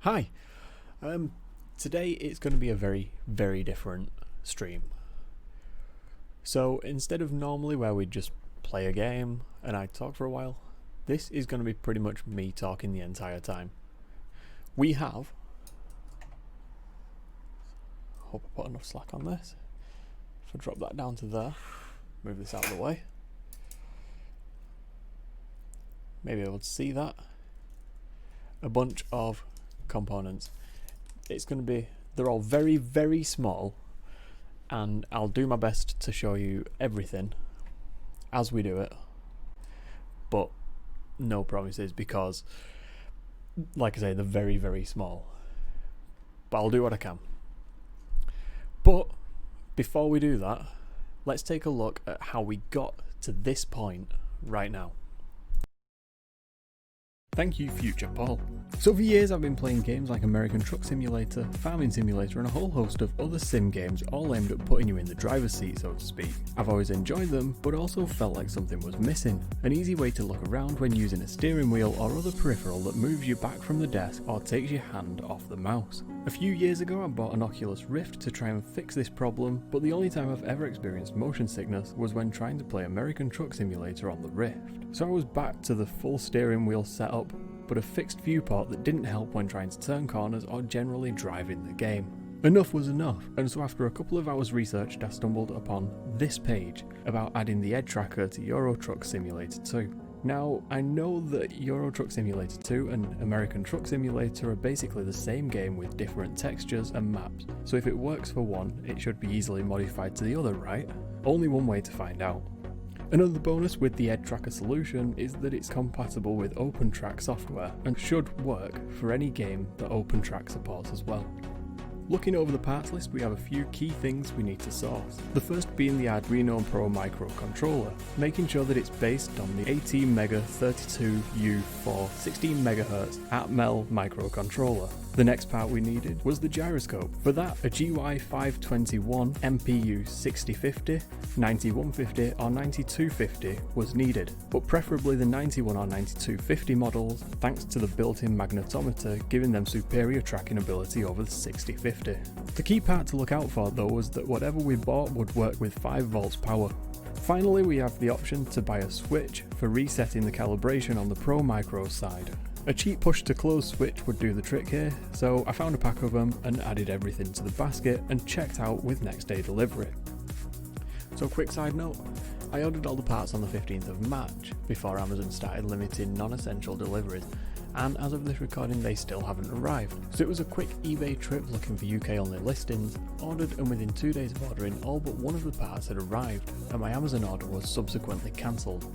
Hi, today it's going to be a very different stream. So instead of normally where we'd just play a game and I'd talk for a while, this is going to be pretty much me talking the entire time. We have, hope I put enough slack on this, if I drop that down to there, move this out of the way, maybe able to see that, a bunch of components. It's going to be, they're all very small, and I'll do my best to show you everything as we do it, but no promises because, like I say, they're very small, but I'll do what I can. But before we do that, let's take a look at how we got to this point right now. Thank you, Future Paul. So for years I've been playing games like American Truck Simulator, Farming Simulator and a whole host of other sim games all aimed at putting you in the driver's seat, so to speak. I've always enjoyed them, but also felt like something was missing. An easy way to look around when using a steering wheel or other peripheral that moves you back from the desk or takes your hand off the mouse. A few years ago I bought an Oculus Rift to try and fix this problem, but the only time I've ever experienced motion sickness was when trying to play American Truck Simulator on the Rift. So I was back to the full steering wheel setup, but a fixed viewport that didn't help when trying to turn corners or generally drive in the game. Enough was enough, and so after a couple of hours research I stumbled upon this page about adding the EdTracker to Euro Truck Simulator 2. Now, I know that Euro Truck Simulator 2 and American Truck Simulator are basically the same game with different textures and maps, so if it works for one, it should be easily modified to the other, right? Only one way to find out. Another bonus with the EdTracker solution is that it's compatible with OpenTrack software and should work for any game that OpenTrack supports as well. Looking over the parts list, we have a few key things we need to source. The first being the Arduino Pro microcontroller, making sure that it's based on the 18MEGA32U for 16MHz Atmel microcontroller. The next part we needed was the gyroscope. For that, a GY521 MPU 6050, 9150 or 9250 was needed, but preferably the 91 or 9250 models thanks to the built-in magnetometer giving them superior tracking ability over the 6050. The key part to look out for though was that whatever we bought would work with 5 volts power. Finally, we have the option to buy a switch for resetting the calibration on the Pro Micro side. A cheap push to close switch would do the trick here, so I found a pack of them and added everything to the basket and checked out with next day delivery. So quick side note, I ordered all the parts on the 15th of March before Amazon started limiting non-essential deliveries, and as of this recording they still haven't arrived. So it was a quick eBay trip looking for UK only listings, ordered, and within 2 days of ordering all but one of the parts had arrived and my Amazon order was subsequently cancelled.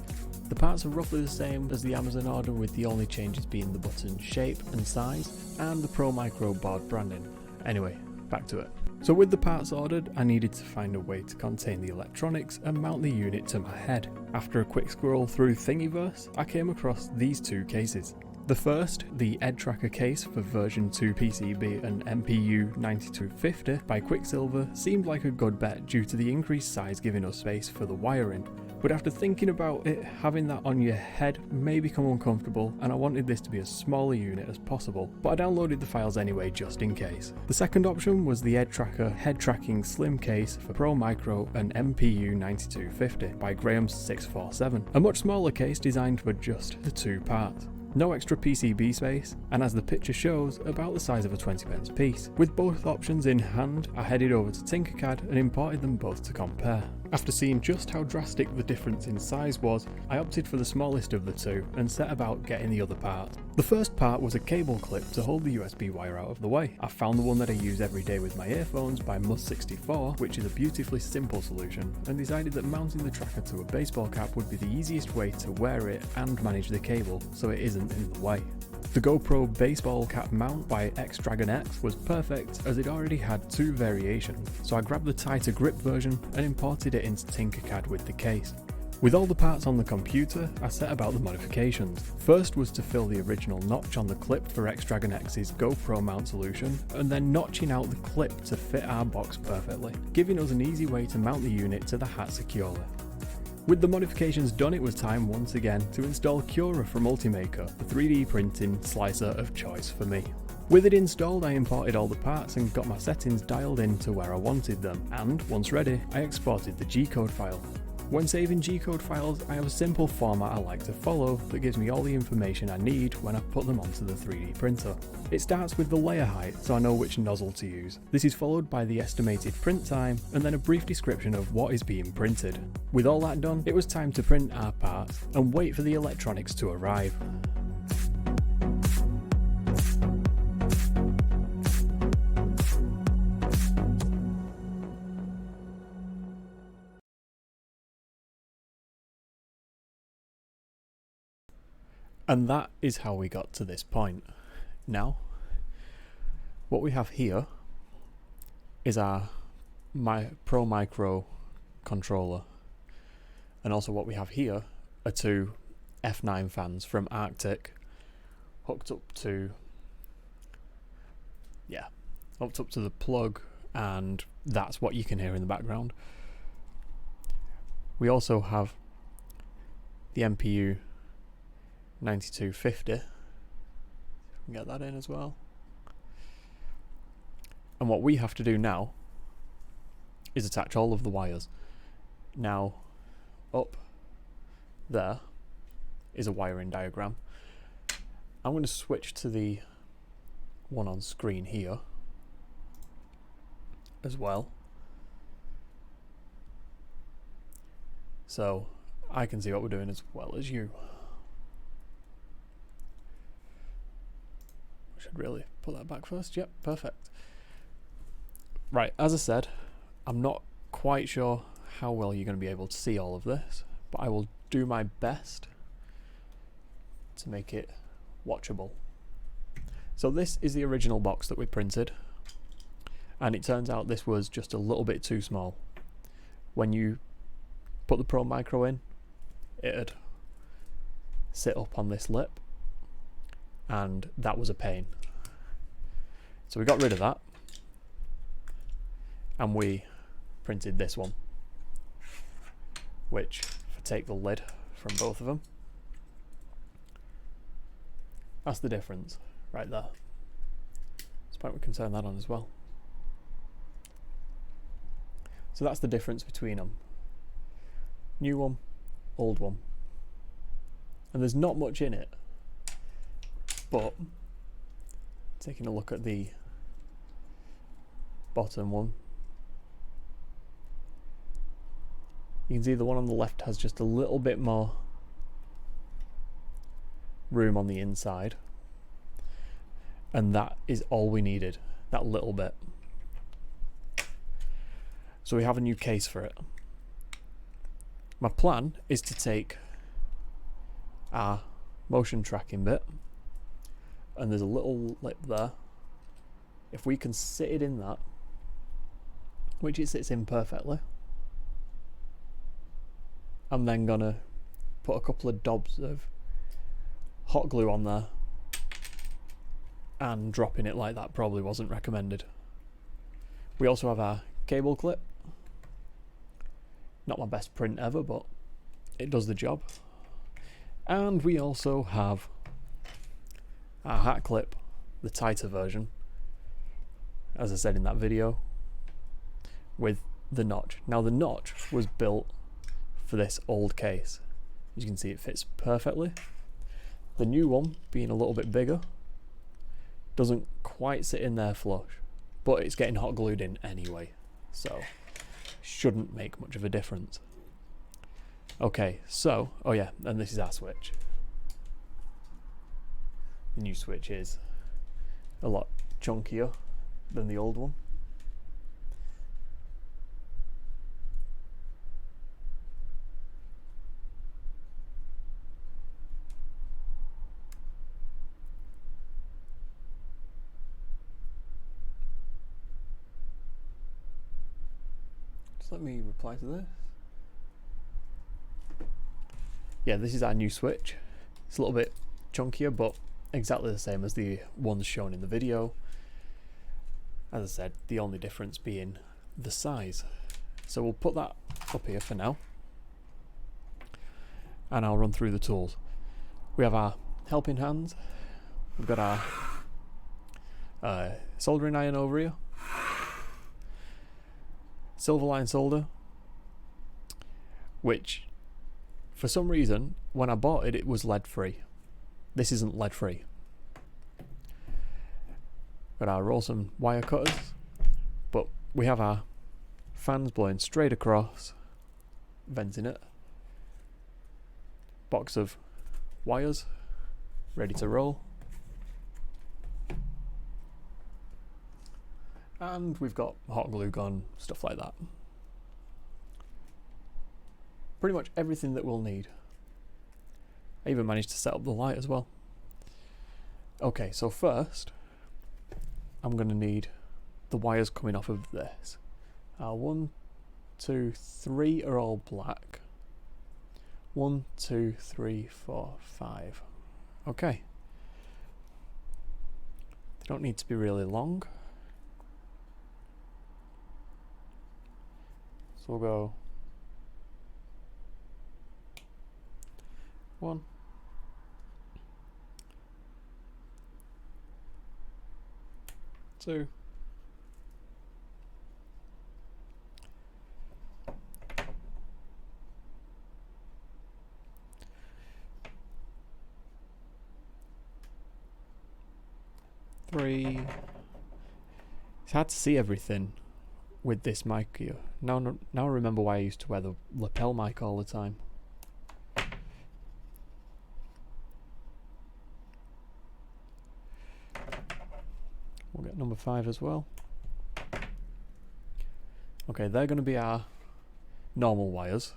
The parts are roughly the same as the Amazon order, with the only changes being the button shape and size and the Pro Micro board branding. Anyway, back to it. So with the parts ordered, I needed to find a way to contain the electronics and mount the unit to my head. After a quick scroll through Thingiverse, I came across these two cases. The first, the EdTracker case for version 2 PCB and MPU 9250 by Quicksilver, seemed like a good bet due to the increased size giving us space for the wiring. But after thinking about it, having that on your head may become uncomfortable, and I wanted this to be as small a unit as possible, but I downloaded the files anyway just in case. The second option was the EdTracker head tracking slim case for Pro Micro and MPU 9250 by Graham647, a much smaller case designed for just the 2 parts. No extra PCB space, and as the picture shows, about the size of a 20p piece. With both options in hand, I headed over to Tinkercad and imported them both to compare. After seeing just how drastic the difference in size was, I opted for the smallest of the two and set about getting the other part. The first part was a cable clip to hold the USB wire out of the way. I found the one that I use every day with my earphones by Mus64, which is a beautifully simple solution, and decided that mounting the tracker to a baseball cap would be the easiest way to wear it and manage the cable so it isn't in the way. The GoPro baseball cap mount by X-Dragon X was perfect as it already had 2 variations, so I grabbed the tighter grip version and imported it into Tinkercad with the case. With all the parts on the computer, I set about the modifications. First was to fill the original notch on the clip for X-Dragon X's GoPro mount solution, and then notching out the clip to fit our box perfectly, giving us an easy way to mount the unit to the hat securely. With the modifications done, it was time once again to install Cura from Ultimaker, the 3D printing slicer of choice for me. With it installed, I imported all the parts and got my settings dialed in to where I wanted them, and once ready, I exported the G-code file. When saving G-code files, I have a simple format I like to follow that gives me all the information I need when I put them onto the 3D printer. It starts with the layer height, so I know which nozzle to use. This is followed by the estimated print time, and then a brief description of what is being printed. With all that done, it was time to print our parts and wait for the electronics to arrive. And that is how we got to this point. Now, what we have here is our Pro Micro controller. And also what we have here are two F9 fans from Arctic hooked up to the plug, and that's what you can hear in the background. We also have the MPU 9250. We can get that in as well. And what we have to do now is attach all of the wires. Now, up there is a wiring diagram. I'm going to switch to the one on screen here as well, so I can see what we're doing as well as you. Should really put that back first. Yep, perfect. Right, as I said, I'm not quite sure how well you're going to be able to see all of this, but I will do my best to make it watchable. So this is the original box that we printed, and it turns out this was just a little bit too small. When you put the Pro Micro in, it'd sit up on this lip, and that was a pain. So we got rid of that, and we printed this one, which, if I take the lid from both of them, that's the difference right there. It's point we can turn that on as well. So that's the difference between them. New one, old one. And there's not much in it, but taking a look at the bottom one, you can see the one on the left has just a little bit more room on the inside, and that is all we needed, that little bit. So we have a new case for it. My plan is to take our motion tracking bit, and there's a little lip there. If we can sit it in that, which it sits in perfectly, I'm then gonna put a couple of dobs of hot glue on there, and dropping it like that probably wasn't recommended. We also have our cable clip. Not my best print ever, but it does the job. And we also have our hat clip, the tighter version, as I said in that video, with the notch. Now the notch was built for this old case. As you can see, it fits perfectly. The new one, being a little bit bigger, doesn't quite sit in there flush, but it's getting hot glued in anyway, so shouldn't make much of a difference. Okay, so, oh yeah, and this is our switch. The new switch is a lot chunkier than the old one. Let me reply to this. Yeah, this is our new switch. It's a little bit chunkier, but exactly the same as the ones shown in the video. As I said, the only difference being the size. So we'll put that up here for now, and I'll run through the tools. We have our helping hands. We've got our soldering iron over here, silver line solder, which for some reason when I bought it, it was lead free. This isn't lead free. Got our Rolson wire cutters, but we have our fans blowing straight across, vents in it, box of wires ready to roll, and we've got hot glue gun, stuff like that. Pretty much everything that we'll need. I even managed to set up the light as well. Okay, so first I'm going to need the wires coming off of this. 1, 2, 3 are all black. 1, 2, 3, 4, 5. Okay. They don't need to be really long. So we'll go 1, 2, 3. It's hard to see everything with this mic here. Now I remember why I used to wear the lapel mic all the time. We'll get number 5 as well. Okay, they're going to be our normal wires.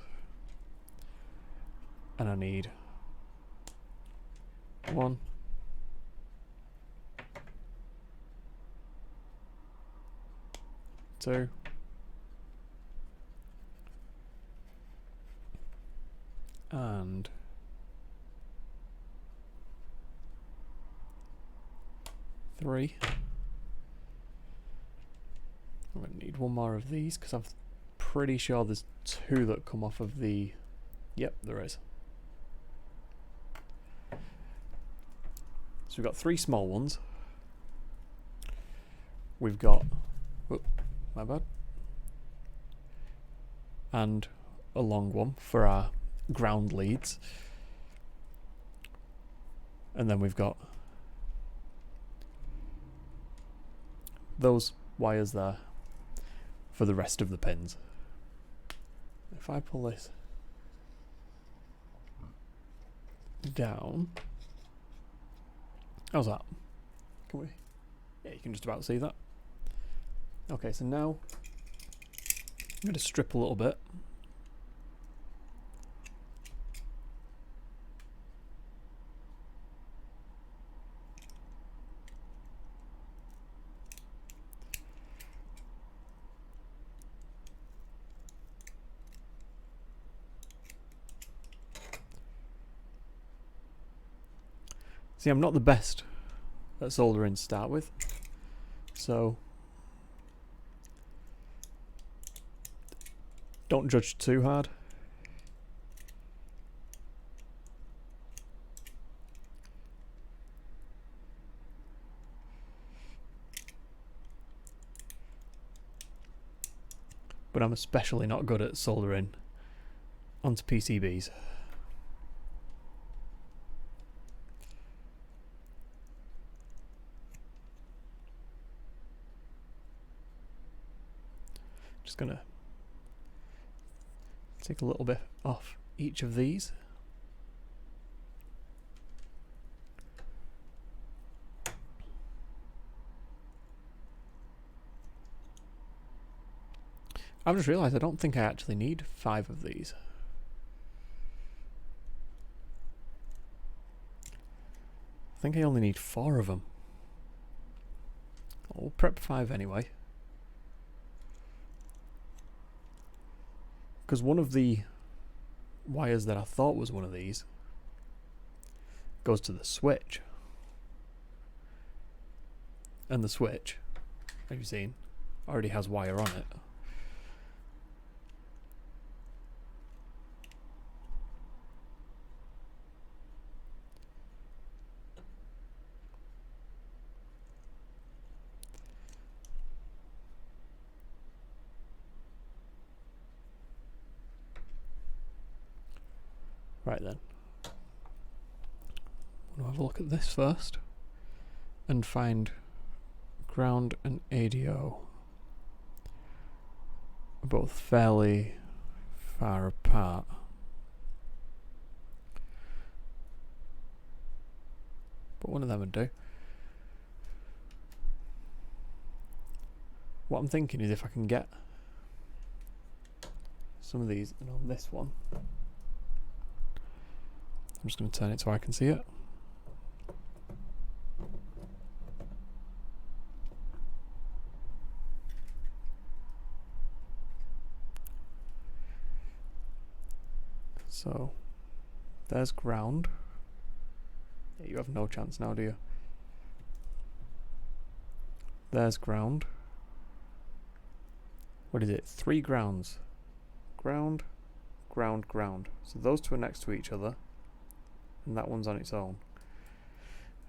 And I need 1, 2, and 3. I'm going to need one more of these because I'm pretty sure there's 2 that come off of the... Yep, there is. So we've got 3 small ones. We've got... Whoop, my bad. And a long one for our ground leads. And then we've got those wires there for the rest of the pins. If I pull this down, how's that? Can we? Yeah, you can just about see that. Okay, so now I'm going to strip a little bit. See, I'm not the best at soldering to start with, so don't judge too hard. But I'm especially not good at soldering onto PCBs. Just gonna take a little bit off each of these. I've just realised I don't think I actually need 5 of these. I think I only need 4 of them. I'll prep 5 anyway. Because one of the wires that I thought was one of these goes to the switch. And the switch, as you've seen, already has wire on it. Right then. We'll have a look at this first and find ground and ADO are both fairly far apart. But one of them would do. What I'm thinking is if I can get some of these, and on this one, I'm just going to turn it so I can see it. So, there's ground. Yeah, you have no chance now, do you? There's ground. What is it? 3 grounds. Ground, ground, ground. So those two are next to each other, and that one's on its own.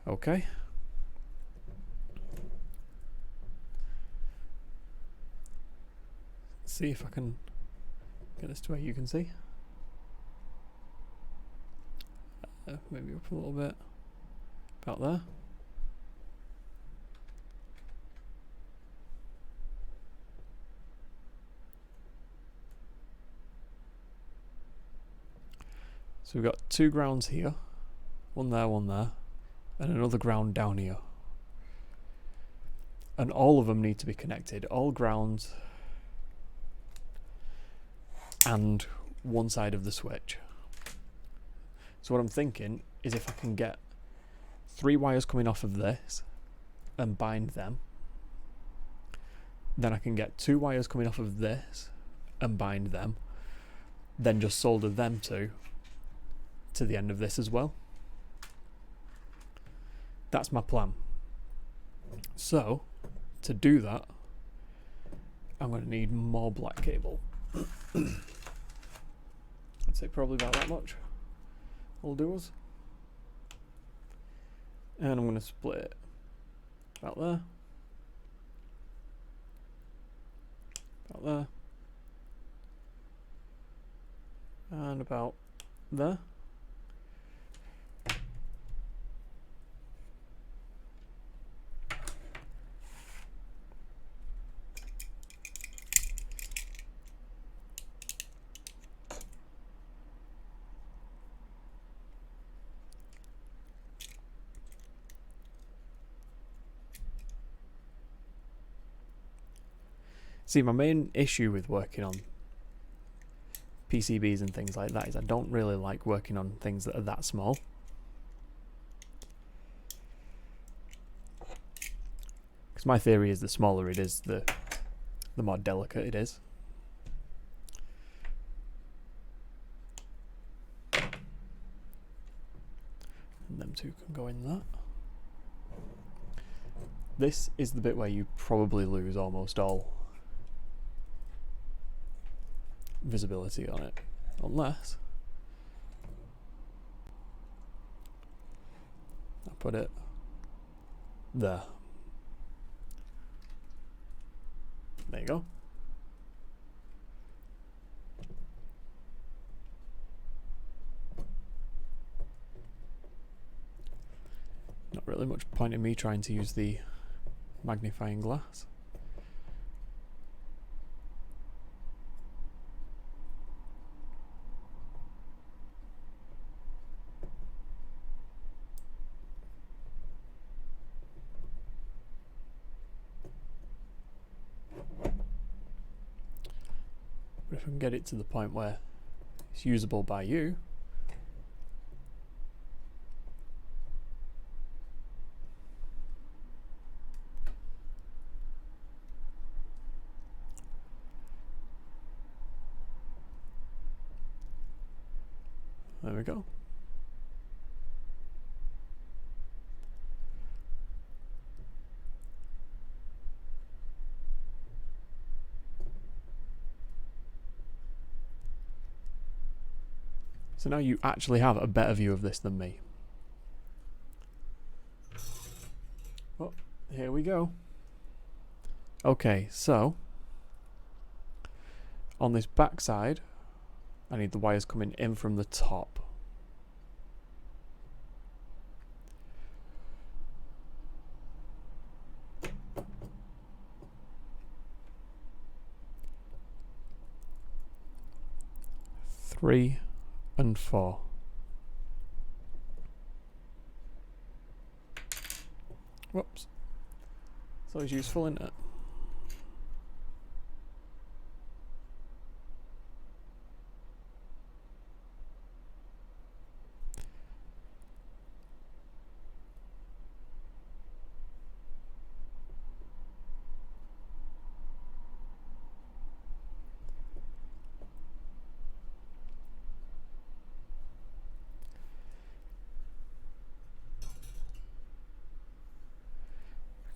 Okay. Let's see if I can get this to where you can see. Maybe up a little bit. About there. So we've got 2 grounds here, one there, and another ground down here. And all of them need to be connected, all grounds and one side of the switch. So what I'm thinking is if I can get 3 wires coming off of this and bind them, then I can get 2 wires coming off of this and bind them, then just solder them two to the end of this as well. That's my plan. So to do that, I'm going to need more black cable. I'd say probably about that much will do us. And I'm going to split it about there, about there, and about there. See, my main issue with working on PCBs and things like that is I don't really like working on things that are that small. Because my theory is the smaller it is, the more delicate it is. And them two can go in that. This is the bit where you probably lose almost all visibility on it, unless I put it there. There you go. Not really much point in me trying to use the magnifying glass. But if I can get it to the point where it's usable by you, there we go. So now you actually have a better view of this than me. Well, here we go. Okay, so on this back side, I need the wires coming in from the top. 3 and 4. Whoops. It's always useful, isn't it?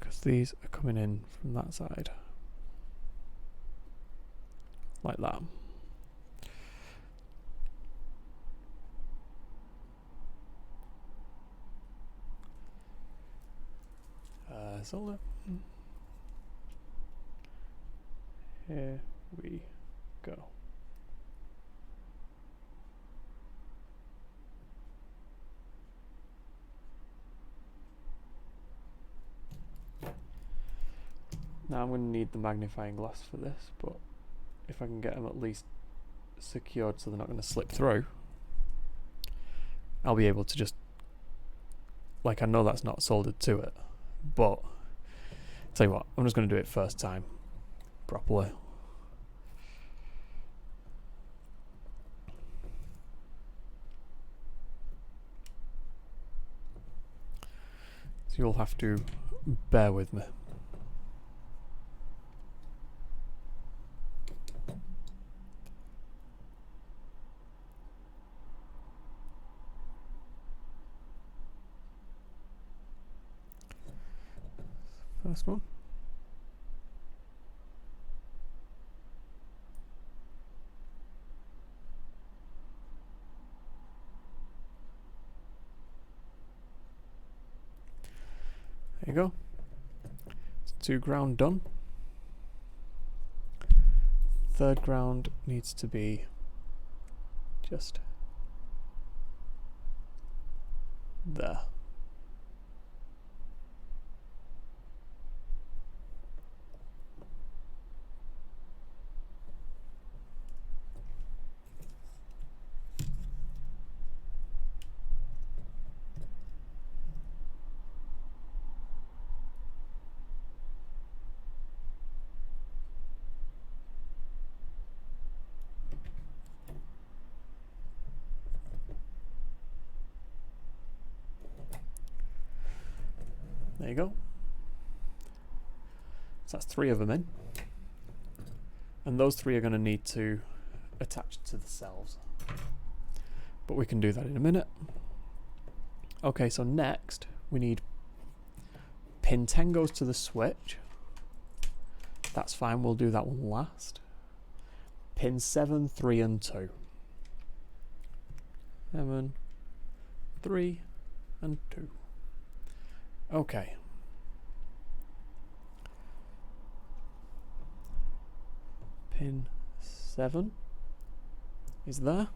Because these are coming in from that side. Like that. So here we go. Now I'm going to need the magnifying glass for this, but if I can get them at least secured so they're not going to slip through, I'll be able to just, like, I know that's not soldered to it, but tell you what, I'm just going to do it first time properly. So you'll have to bear with me. First one. There you go. It's 2 ground done. Third ground needs to be just there. There you go. So that's 3 of them in. And those 3 are going to need to attach to the cells. But we can do that in a minute. Okay, so next we need pin 10 goes to the switch. That's fine, we'll do that one last. Pin 7, 3 and 2. 7, 3 and 2. Okay. Pin 7 is there.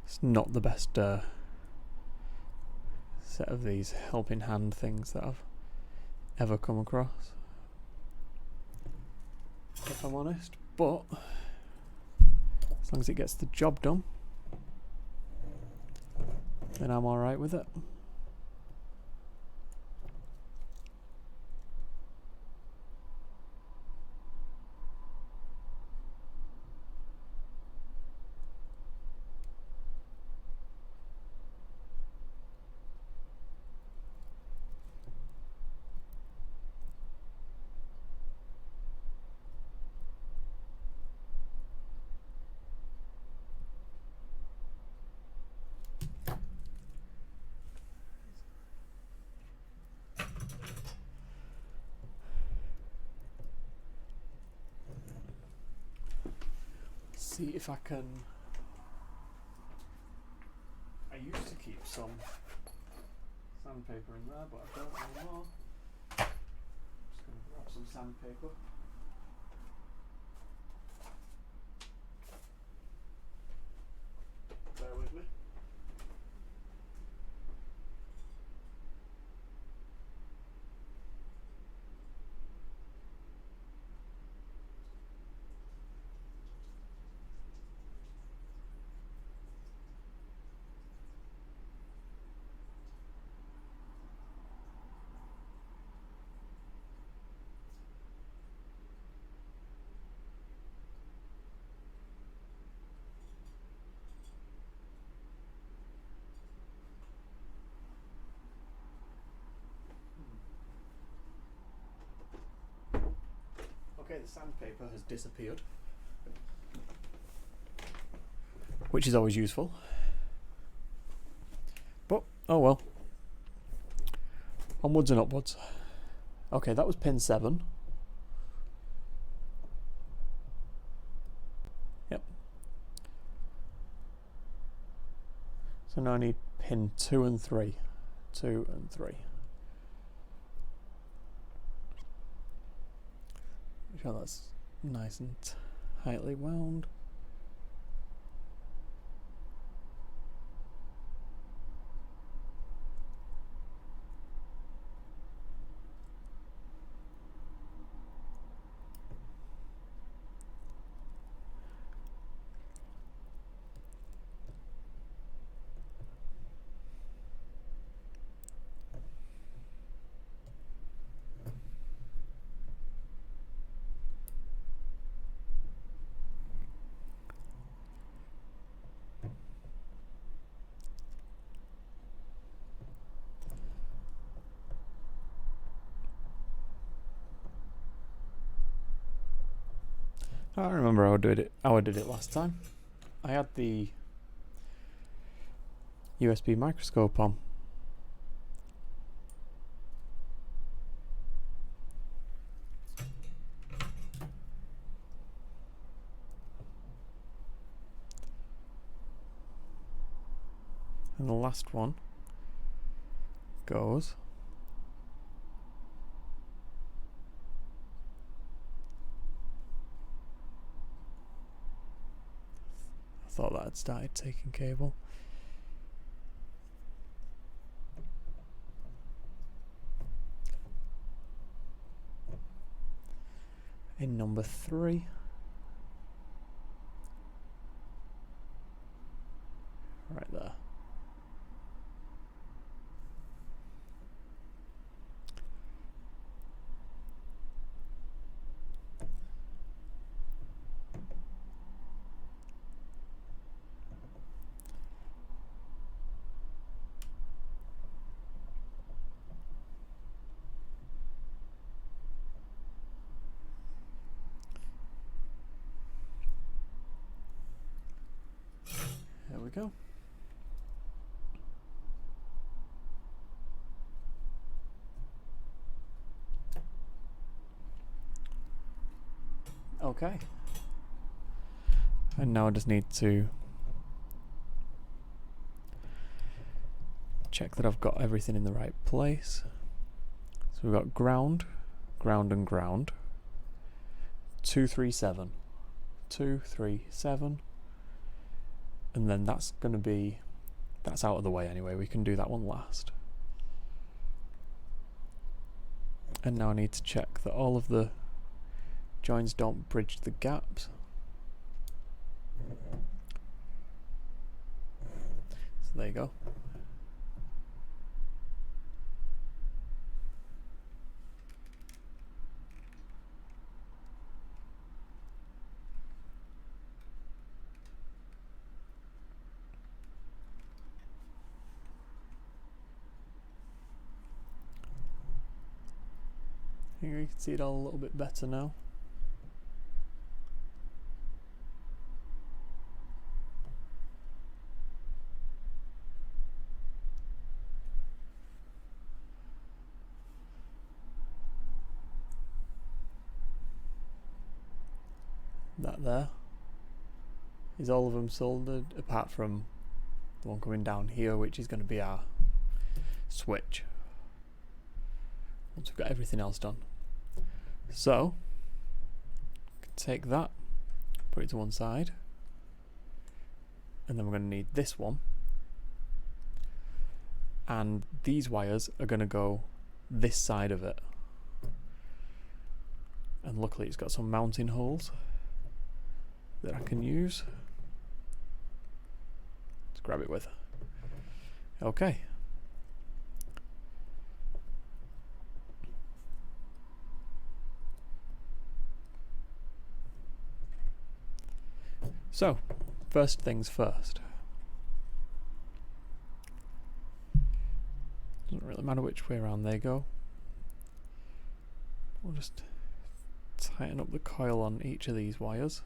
It's not the best set of these helping hand things that I've ever come across, if I'm honest, but as long as it gets the job done, then I'm alright with it. see if I can. I used to keep some sandpaper in there, but I don't anymore. Just going to grab some sandpaper. Bear with me. Okay, the sandpaper has disappeared, which is always useful. But, oh well. Onwards and upwards. Okay, that was pin 7. Yep. So now I need pin 2 and 3. 2 and 3. Make sure that's nice and tightly wound. I don't remember how I did it last time. I had the USB microscope on. And the last one goes I thought that had started taking cable. In number 3. Right there. There we go. Okay. And now I just need to check that I've got everything in the right place. So we've got ground, ground and ground. 237. 237. And then that's going to be, that's out of the way anyway, we can do that one last. And now I need to check that all of the joins don't bridge the gaps. So there you go. Here you can see it all a little bit better now. That there. is all of them soldered apart from the one coming down here, which is going to be our switch once we've got everything else done. So take that, put it to one side, and then we're going to need this one, and these wires are going to go this side of it, and luckily it's got some mounting holes that I can use to grab it with. Okay. So, first things first. Doesn't really matter which way around they go. We'll just tighten up the coil on each of these wires.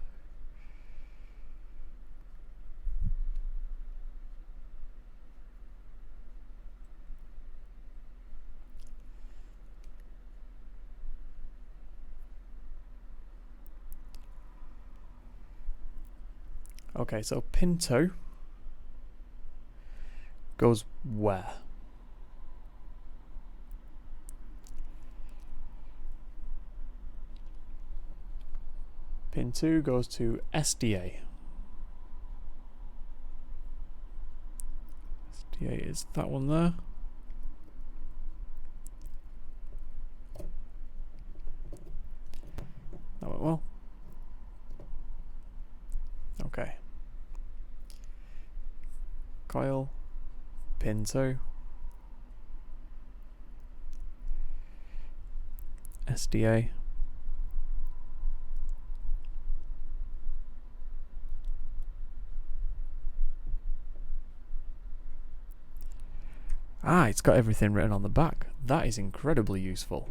Okay, so pin 2 goes where? Pin 2 goes to SDA. SDA is that one there. That went well. Okay. Coil, pin 2, SDA, it's got everything written on the back. That is incredibly useful.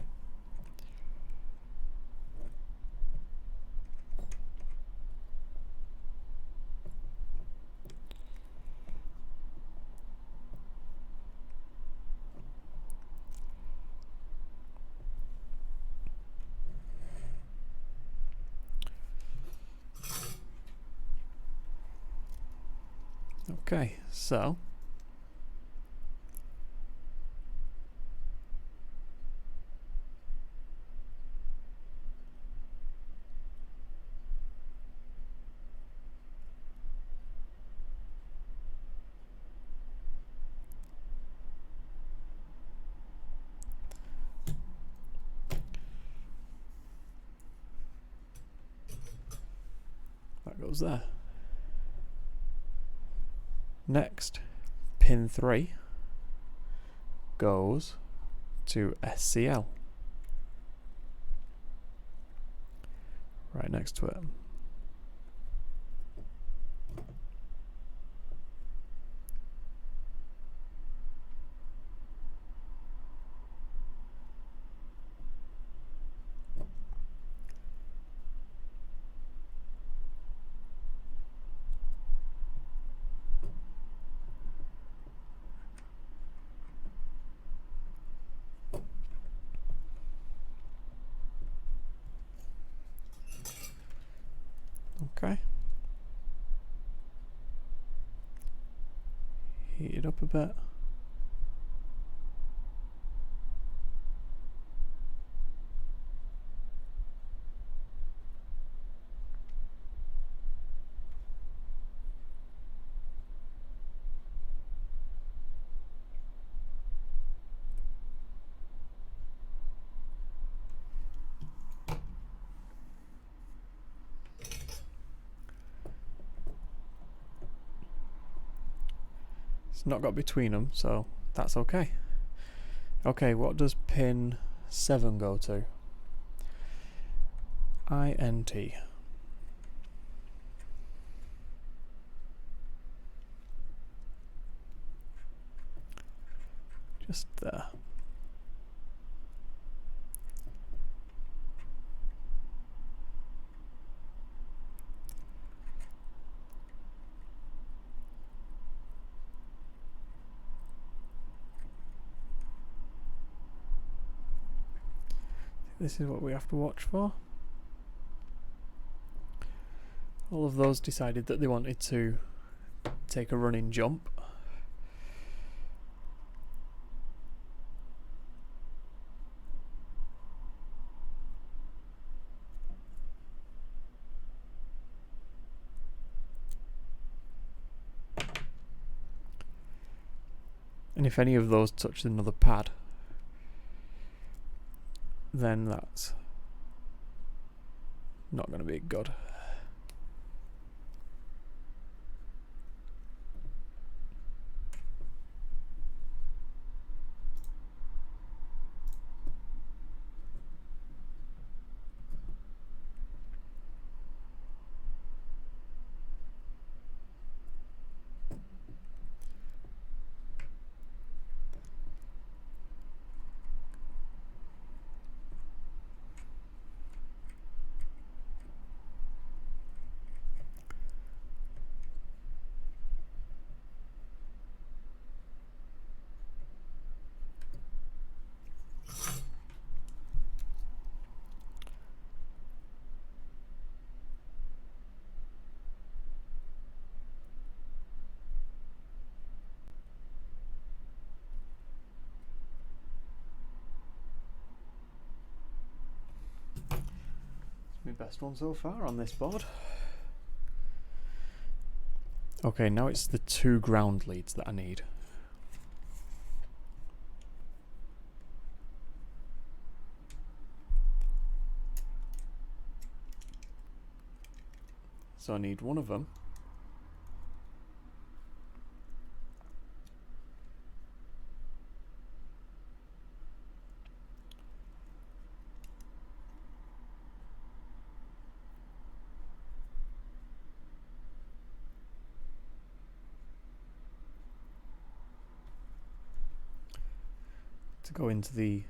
Okay, so that goes there. Next, pin 3 goes to SCL, right next to it. Okay. Heat it up a bit. It's not got between them, so that's okay. Okay, what does pin 7 go to? INT. Just there. This is what we have to watch for. all of those decided that they wanted to take a running jump. And if any of those touch another pad, then that's not going to be good. My best one so far on this board. Okay, now it's the 2 ground leads that I need. So I need one of them to go into the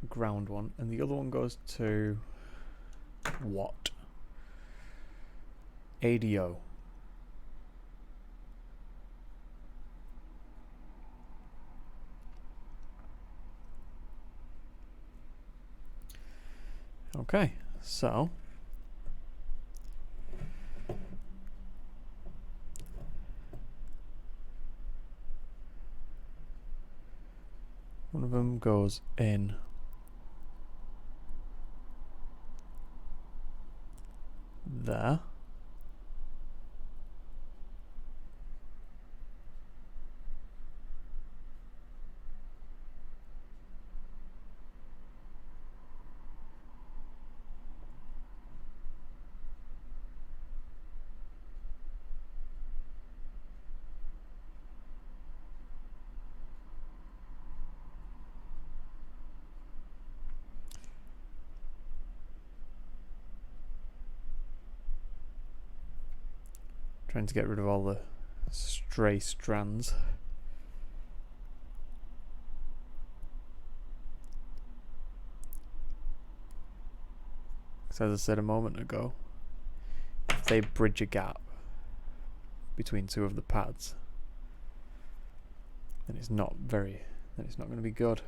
ground one, and the other one goes to what? ADO. Okay, so one of them goes in there. Trying to get rid of all the stray strands. Because as I said a moment ago, if they bridge a gap between 2 of the pads, then it's not going to be good.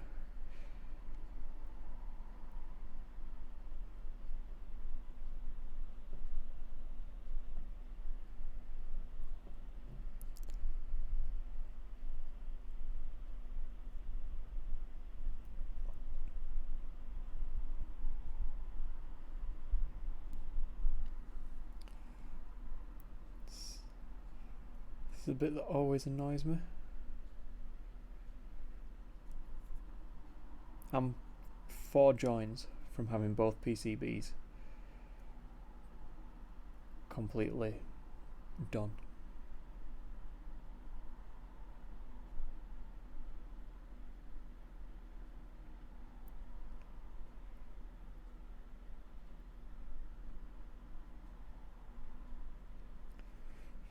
This is a bit that always annoys me. I'm 4 joins from having both PCBs completely done.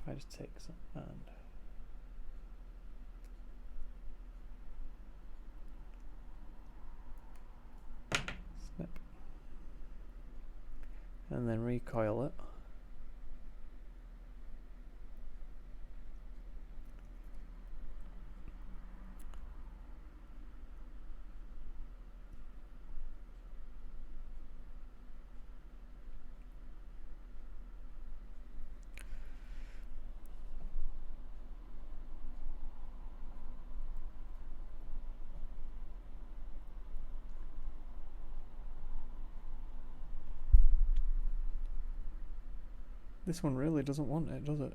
If I just take some and snip and then recoil it. This one really doesn't want it, does it?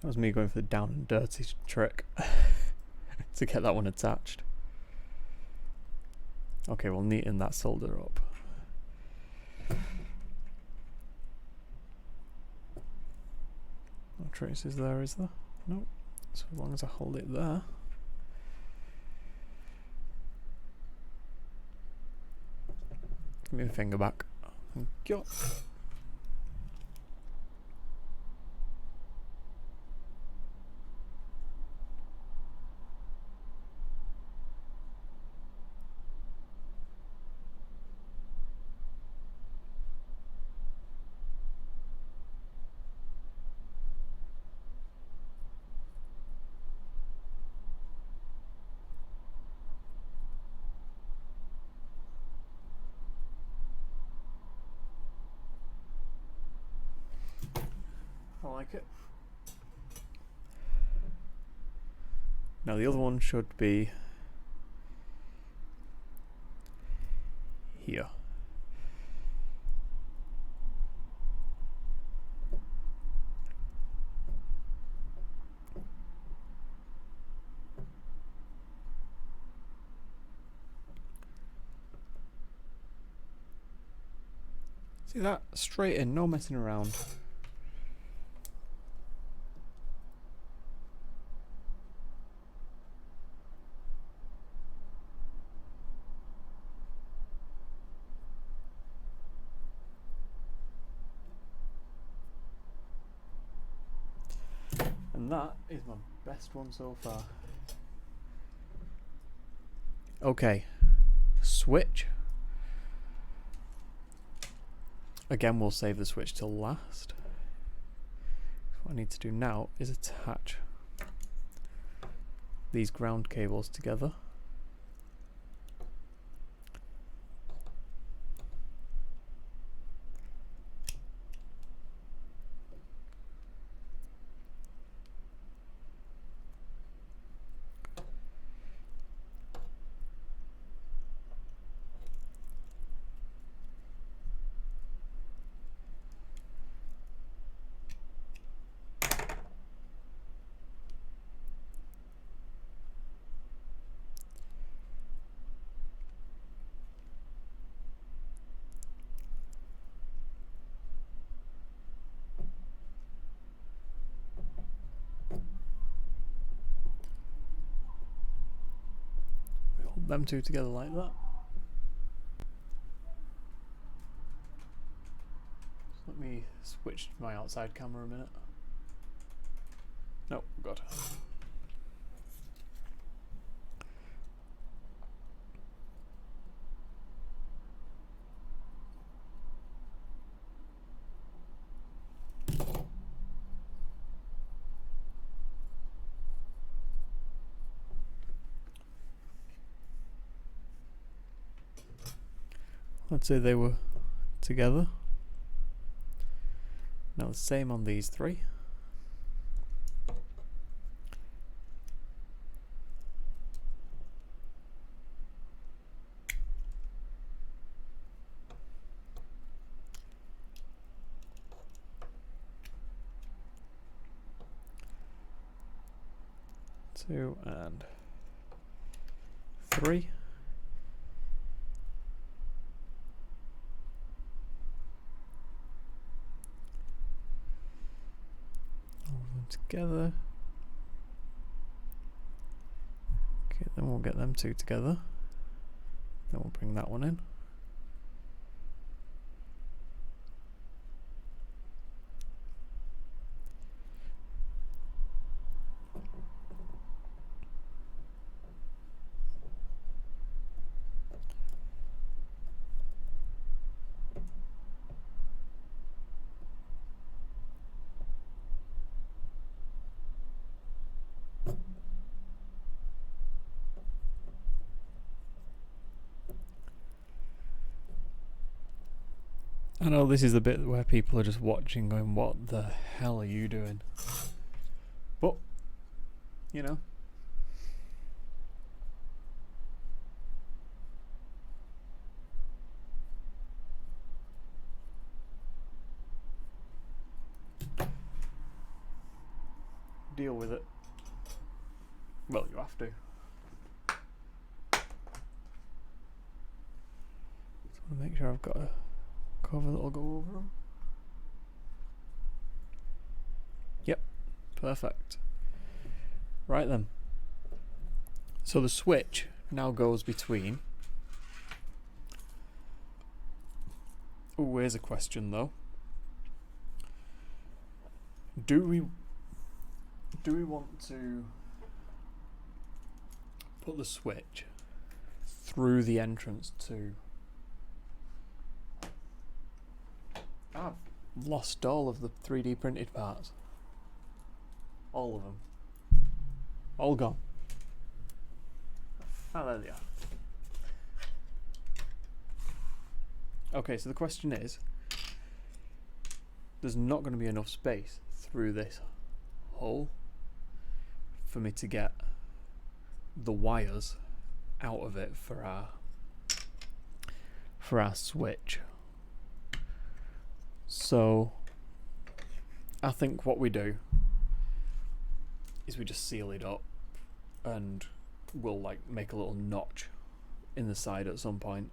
That was me going for the down and dirty trick to get that one attached. Okay, we'll neaten that solder up. No traces there, is there? Nope. So as long as I hold it there. Give me the finger back. Thank you. I like it. Now the other one should be here. See that? Straight in, no messing around. And that is my best one so far. Okay, switch. Again, we'll save the switch till last. What I need to do now is attach these ground cables together. Them two together like that. So let me switch my outside camera a minute. No, God. Let's say they were together. Now the same on these three. Two and three. together. Okay, then we'll get them two together. Then we'll bring that one in. I know this is the bit where people are just watching going, what the hell are you doing? But, you know. Deal with it. Well, you have to. Just want to make sure I've got a cover that'll go over them. Yep, perfect. Right then. So the switch now goes between. Oh, here's a question though. Do we want to put the switch through the entrance to... I've lost all of the 3D printed parts. All of them. All gone. Oh, there they are. Okay, so the question is, there's not going to be enough space through this hole for me to get the wires out of it for our switch. So I think what we do is we just seal it up and we'll like make a little notch in the side at some point.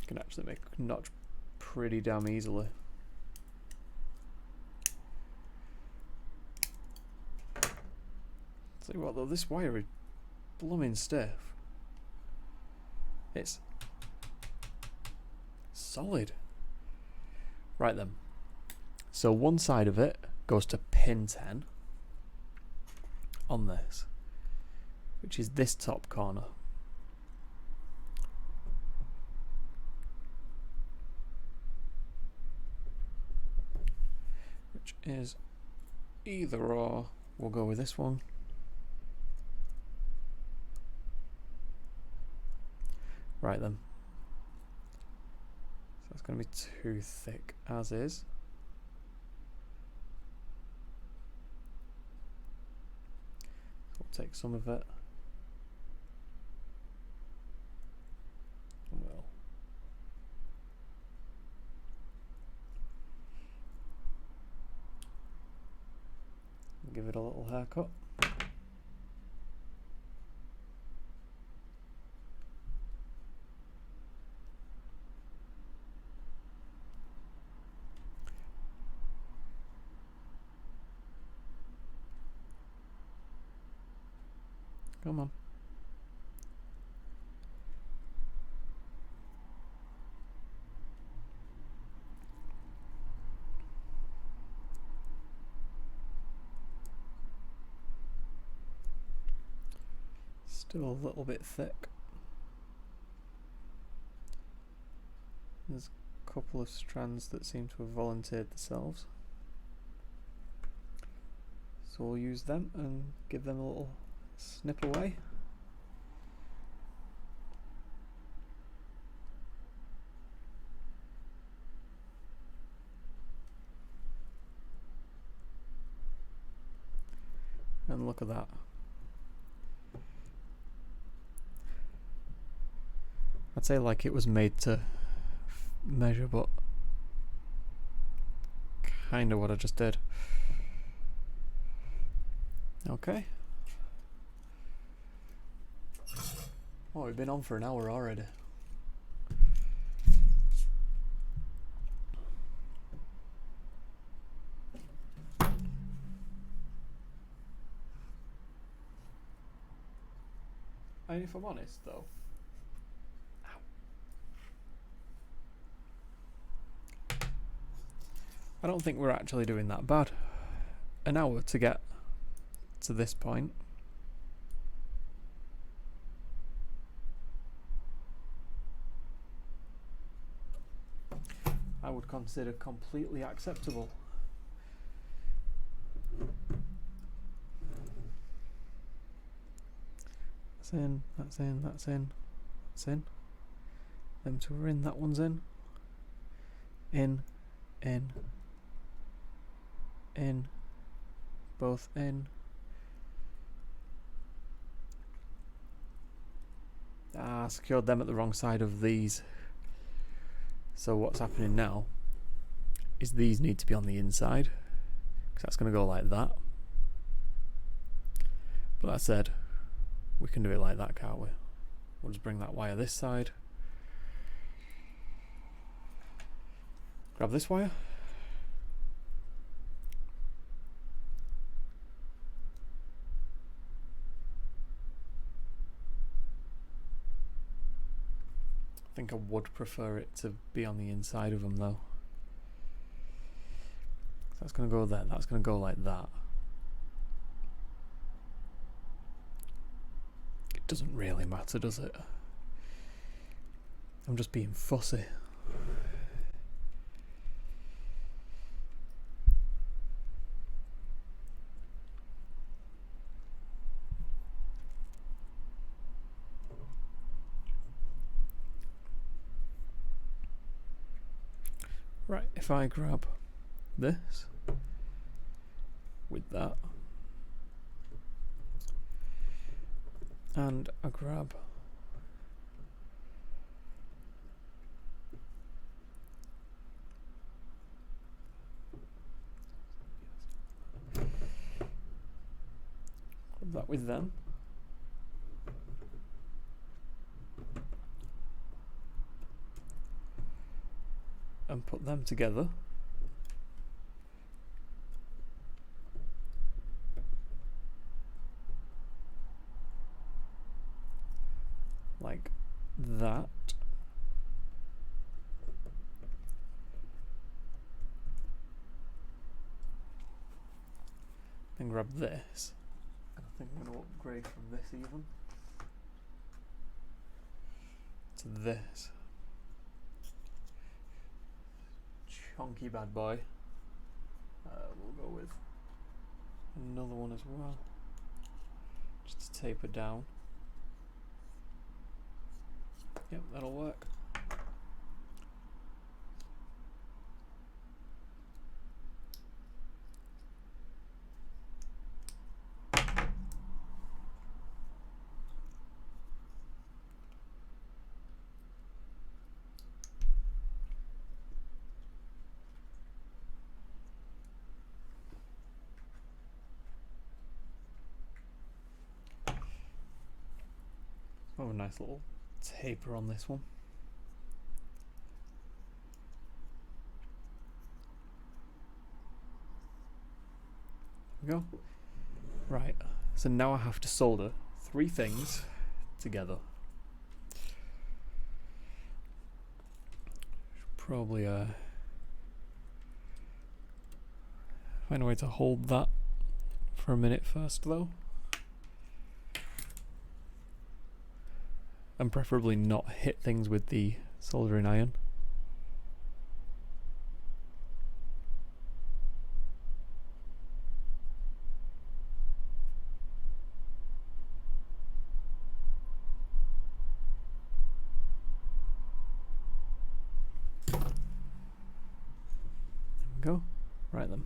You can actually make a notch pretty damn easily. Tell you what though, this wire is blooming stiff. It's solid. Right then. So one side of it goes to pin 10 on this, which is this top corner. Which is either or. We'll go with this one. Right then. So it's going to be too thick as is. So we'll take some of it. And we'll give it a little haircut. Come on. Still a little bit thick. There's a couple of strands that seem to have volunteered themselves. So we'll use them and give them a little snip away. And look at that. I'd say like it was made to measure, but kind of what I just did. Okay. Oh, we've been on for an hour already. And if I'm honest though, I don't think we're actually doing that bad. An hour to get to this point. I would consider completely acceptable. That's in, that's in, that's in, that's in. Them two are in, that one's in. In, both in. Ah, secured them at the wrong side of these. So what's happening now is these need to be on the inside, because that's going to go like that. But that said, we can do it like that, can't we? We'll just bring that wire this side. Grab this wire. I think I would prefer it to be on the inside of them though. So that's going to go there, that's going to go like that. It doesn't really matter, does it? I'm just being fussy. Right, if I grab this with that, and I grab that with them, and put them together, like that. Then grab this. I think I'm going to upgrade from this even to this. Chunky bad boy. We'll go with another one as well, just to taper down. Yep, that'll work. Oh, a nice little taper on this one. There we go. Right, so now I have to solder 3 things together. Should probably find a way to hold that for a minute first though. And preferably not hit things with the soldering iron. There we go. Right then.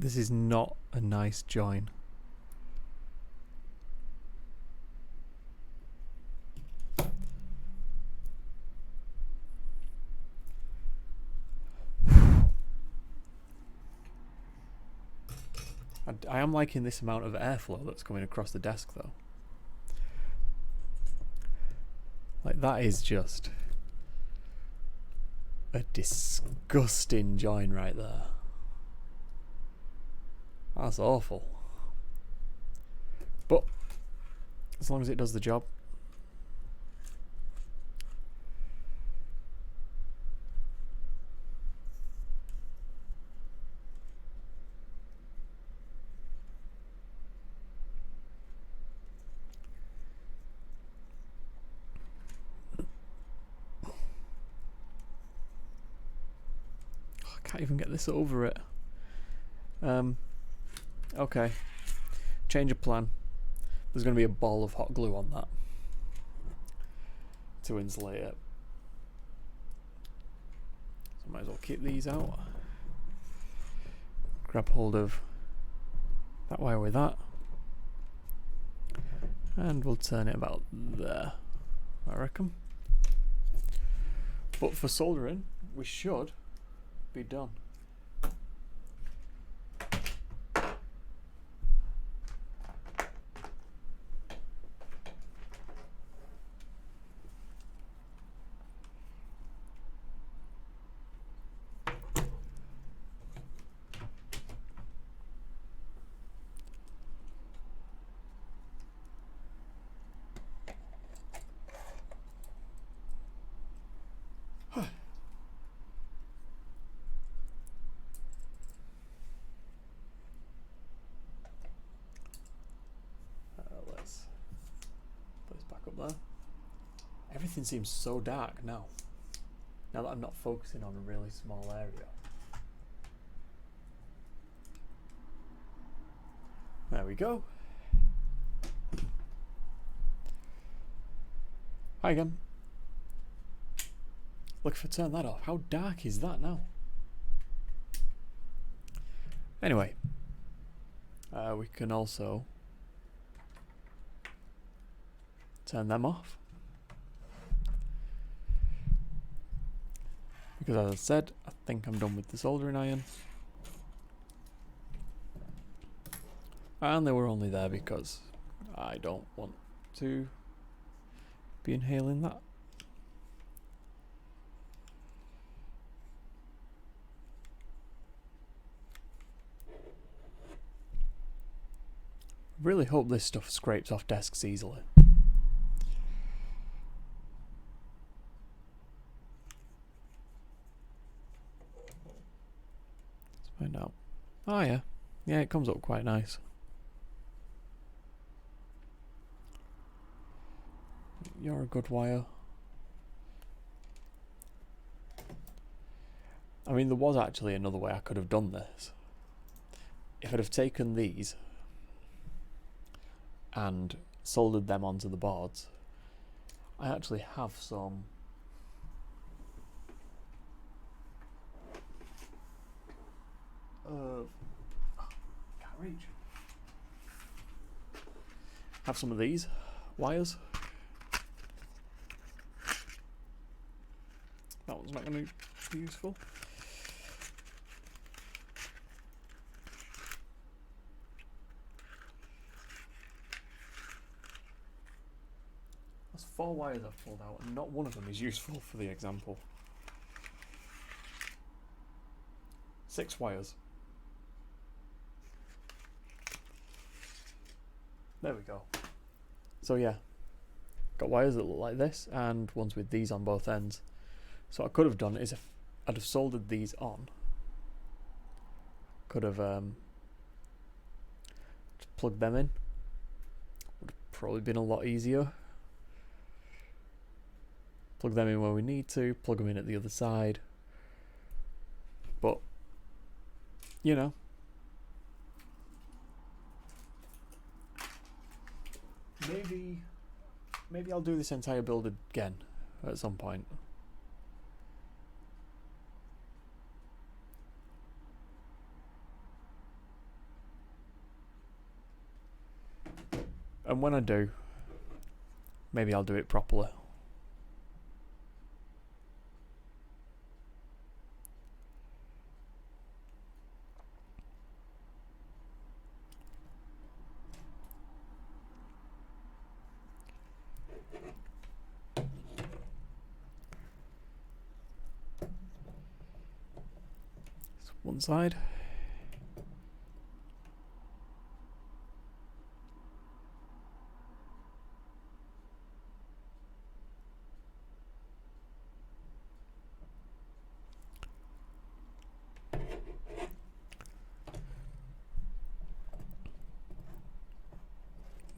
This is not a nice join. I am liking this amount of airflow that's coming across the desk though. Like, that is just a disgusting join right there. That's awful. But as long as it does the job. Can't even get this over it. Okay. Change of plan. There's going to be a ball of hot glue on that to insulate it. So I might as well keep these out. Grab hold of that wire with that. And we'll turn it about there, I reckon. But for soldering, we should be done. Let's put this back up there. Everything seems so dark now. Now that I'm not focusing on a really small area. There we go. Hi again. Look, if I turn that off, how dark is that now? Anyway, we can also turn them off. Because as I said, I think I'm done with the soldering iron. And they were only there because I don't want to be inhaling that. Really hope this stuff scrapes off desks easily. Let's find out. Oh yeah. Yeah, it comes up quite nice. You're a good wire. I mean, there was actually another way I could have done this. If I'd have taken these and soldered them onto the boards, I actually have some can't reach. Have some of these wires. That one's not going to be useful. That's 4 wires I've pulled out, and not one of them is useful for the example. 6 wires. There we go. So yeah, got wires that look like this, and ones with these on both ends. So what I could have done is, if I'd have soldered these on, could have just plugged them in. Would have probably been a lot easier. Plug them in where we need to, plug them in at the other side. But, you know. Maybe I'll do this entire build again at some point. And when I do, maybe I'll do it properly. So one side.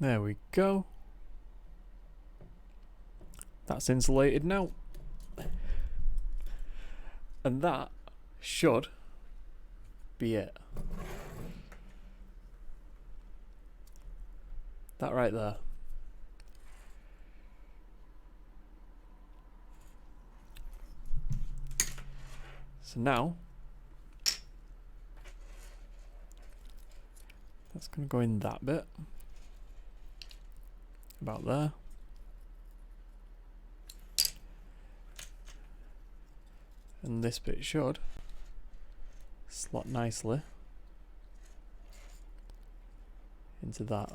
There we go. That's insulated now. And that should be it. That right there. So now, that's going to go in that bit. About there. And this bit should slot nicely into that.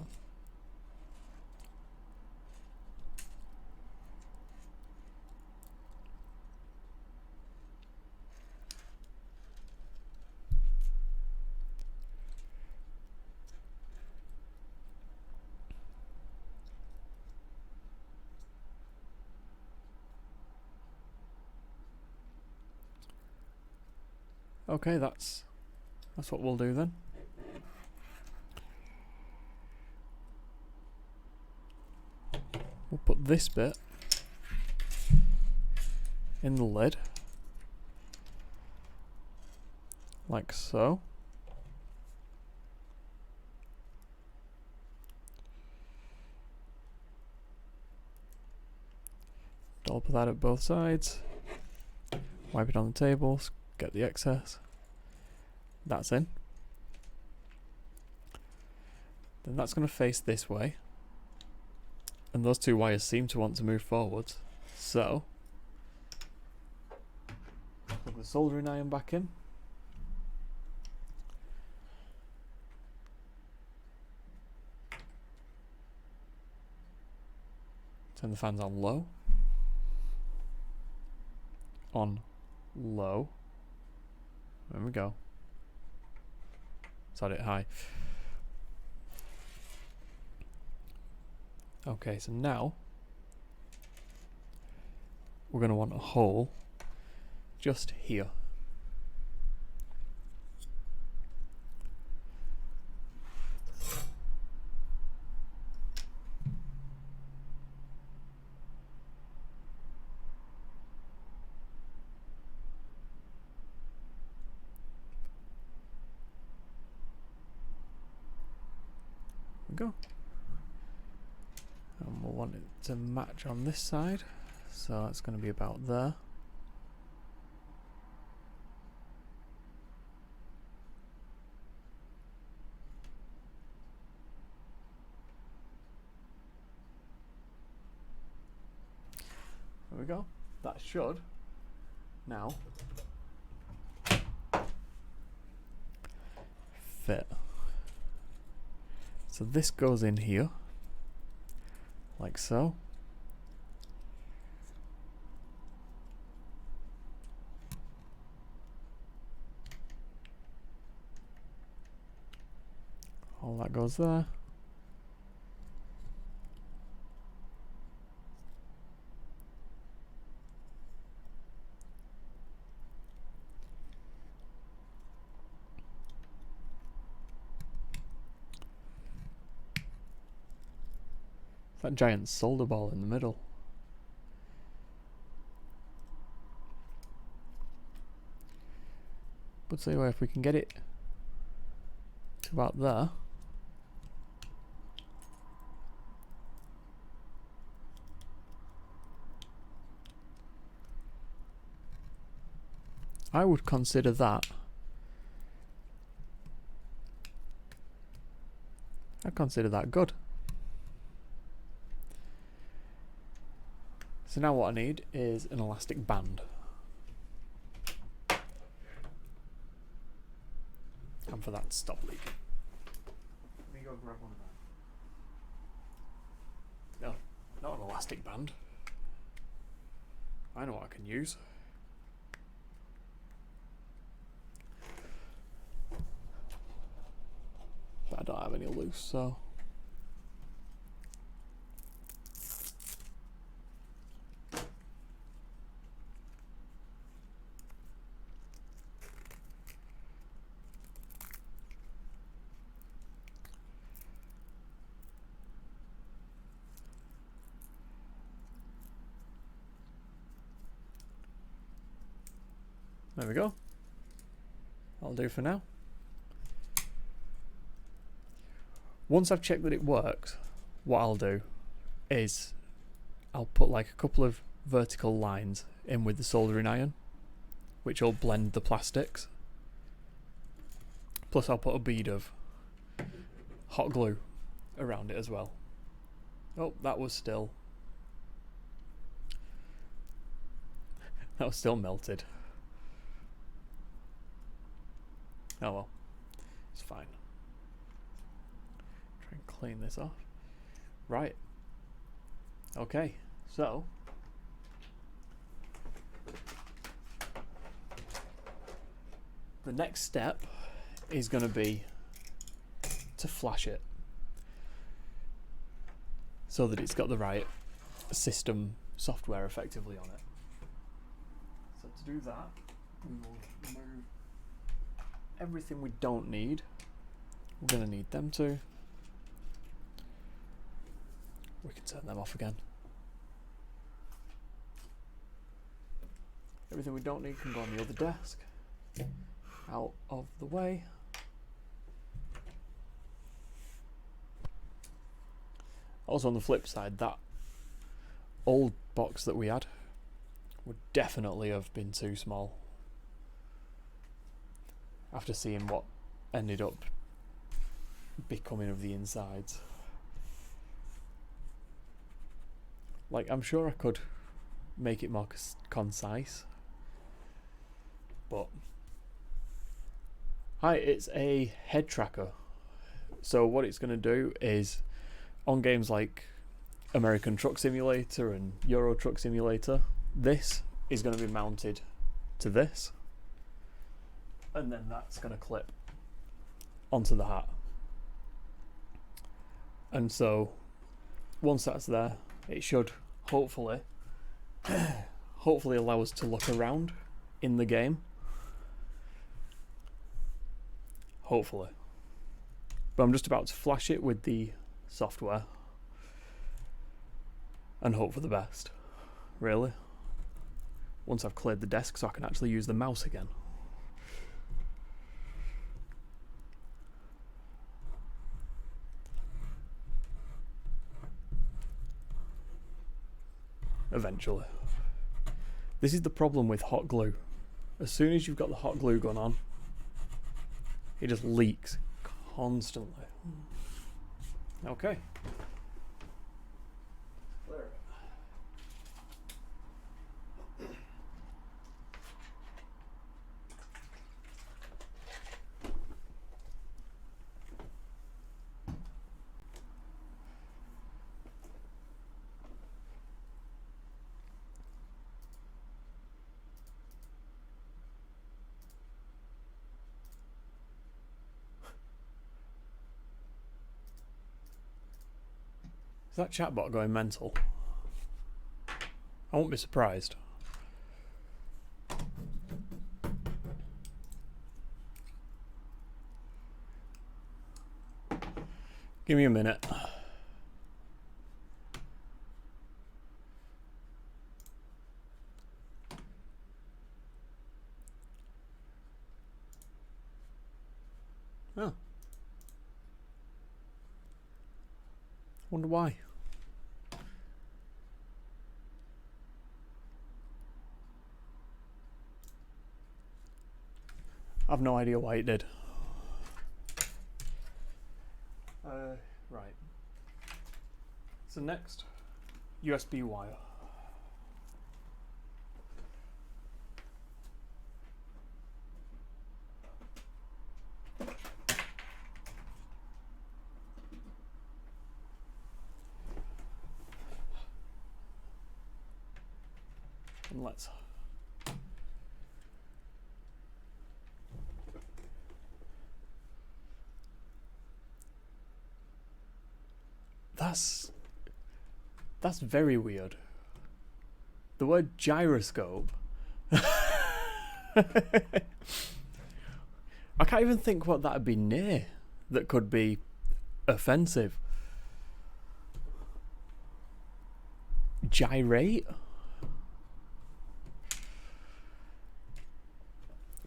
Okay, that's what we'll do then. We'll put this bit in the lid, like so. Dollop that at both sides. Wipe it on the table, get the excess. That's in. Then that's going to face this way. And those two wires seem to want to move forwards. So, plug the soldering iron back in. Turn the fans on low. On low. There we go. Set it high. Okay, so now we're going to want a hole just here. Go. And we'll want it to match on this side, so that's going to be about there. There we go. That should now fit. So this goes in here, like so. All that goes there. That giant solder ball in the middle. But see if we can get it to about there. I would consider that. I'd consider that good. So now what I need is an elastic band. And for that to stop leaking. Let me go grab one of that. No, not an elastic band. I know what I can use. But I don't have any loose, so. There we go. That'll do for now. Once I've checked that it works, what I'll do is I'll put like a couple of vertical lines in with the soldering iron, which will blend the plastics. Plus I'll put a bead of hot glue around it as well. Oh, that was still melted. Oh well, it's fine. Try and clean this off. Right. Okay, so the next step is going to be to flash it so that it's got the right system software effectively on it. So to do that, we will remove everything we don't need. We're going to need them too. We can turn them off again. Everything we don't need can go on the other desk. Out of the way. Also on the flip side, that old box that we had would definitely have been too small. After seeing what ended up becoming of the insides. Like, I'm sure I could make it more concise. But hi, it's a head tracker. So what it's going to do is, on games like American Truck Simulator and Euro Truck Simulator, this is going to be mounted to this. And then that's going to clip onto the hat. And so once that's there, it should hopefully allow us to look around in the game. Hopefully. But I'm just about to flash it with the software and hope for the best, really. Once I've cleared the desk so I can actually use the mouse again. Eventually. This is the problem with hot glue. As soon as you've got the hot glue gun on, it just leaks constantly. Okay. Clear it. Is that chatbot going mental? I won't be surprised. Give me a minute. Oh. Wonder why. I've no idea why it did. Right. So next, USB wire. in. Let's... That's very weird. The word gyroscope. I can't even think what that'd be near that could be offensive. Gyrate?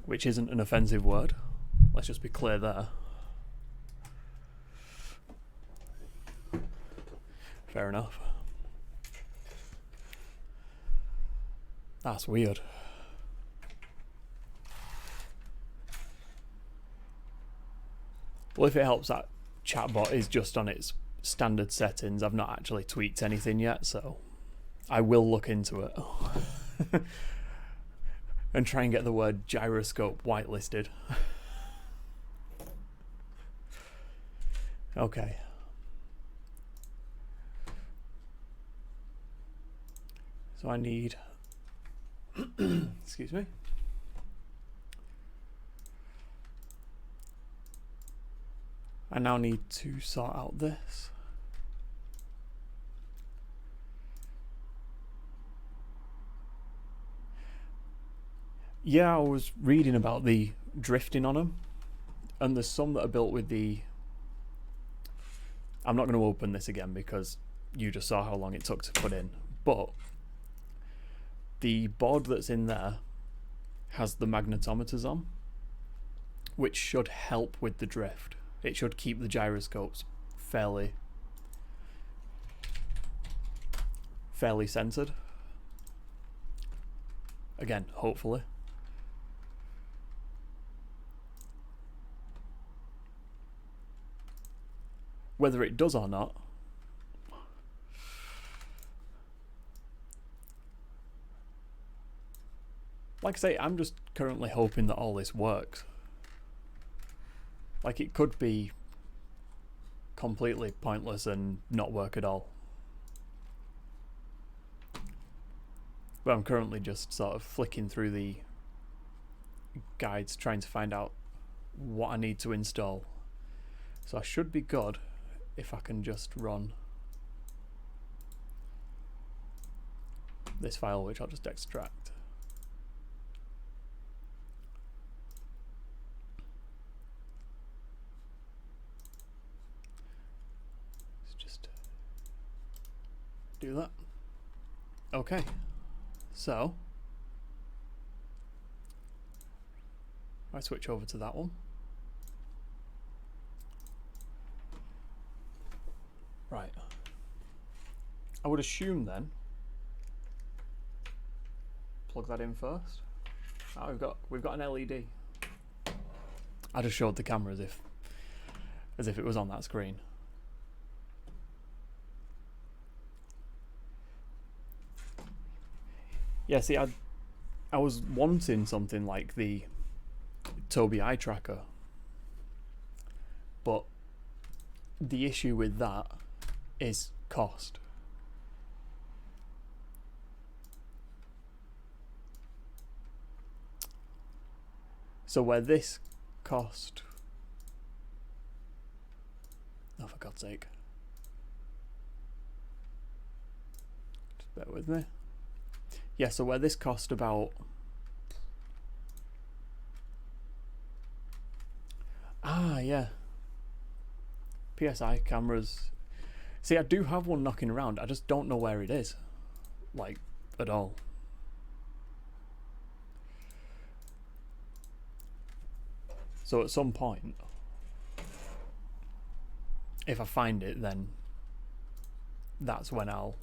Which isn't an offensive word. Let's just be clear there. Fair enough. That's weird. Well, if it helps, that chatbot is just on its standard settings. I've not actually tweaked anything yet, so I will look into it. And try and get the word gyroscope whitelisted. Okay. So I need... excuse me. I now need to sort out this. Yeah, I was reading about the drifting on them, and there's some that are built with the... I'm not going to open this again because you just saw how long it took to put in, but the board that's in there has the magnetometers on, which should help with the drift. It should keep the gyroscopes fairly centered. Again, hopefully. Whether it does or not, like I say, I'm just currently hoping that all this works. Like, it could be completely pointless and not work at all. But I'm currently just sort of flicking through the guides trying to find out what I need to install. So I should be good if I can just run this file, which I'll just extract. Do that. Okay, so I switch over to that one. Right. I would assume then plug that in first. Oh, we've got an LED. I just showed the camera as if it was on that screen. Yeah, see, I was wanting something like the Tobii EdTracker, but the issue with that is cost. So where this cost... Oh, for God's sake. Just bear with me. Yeah, so where this cost about... Ah, yeah. PSI cameras. See, I do have one knocking around. I just don't know where it is. Like, at all. So at some point, if I find it, then that's when I'll...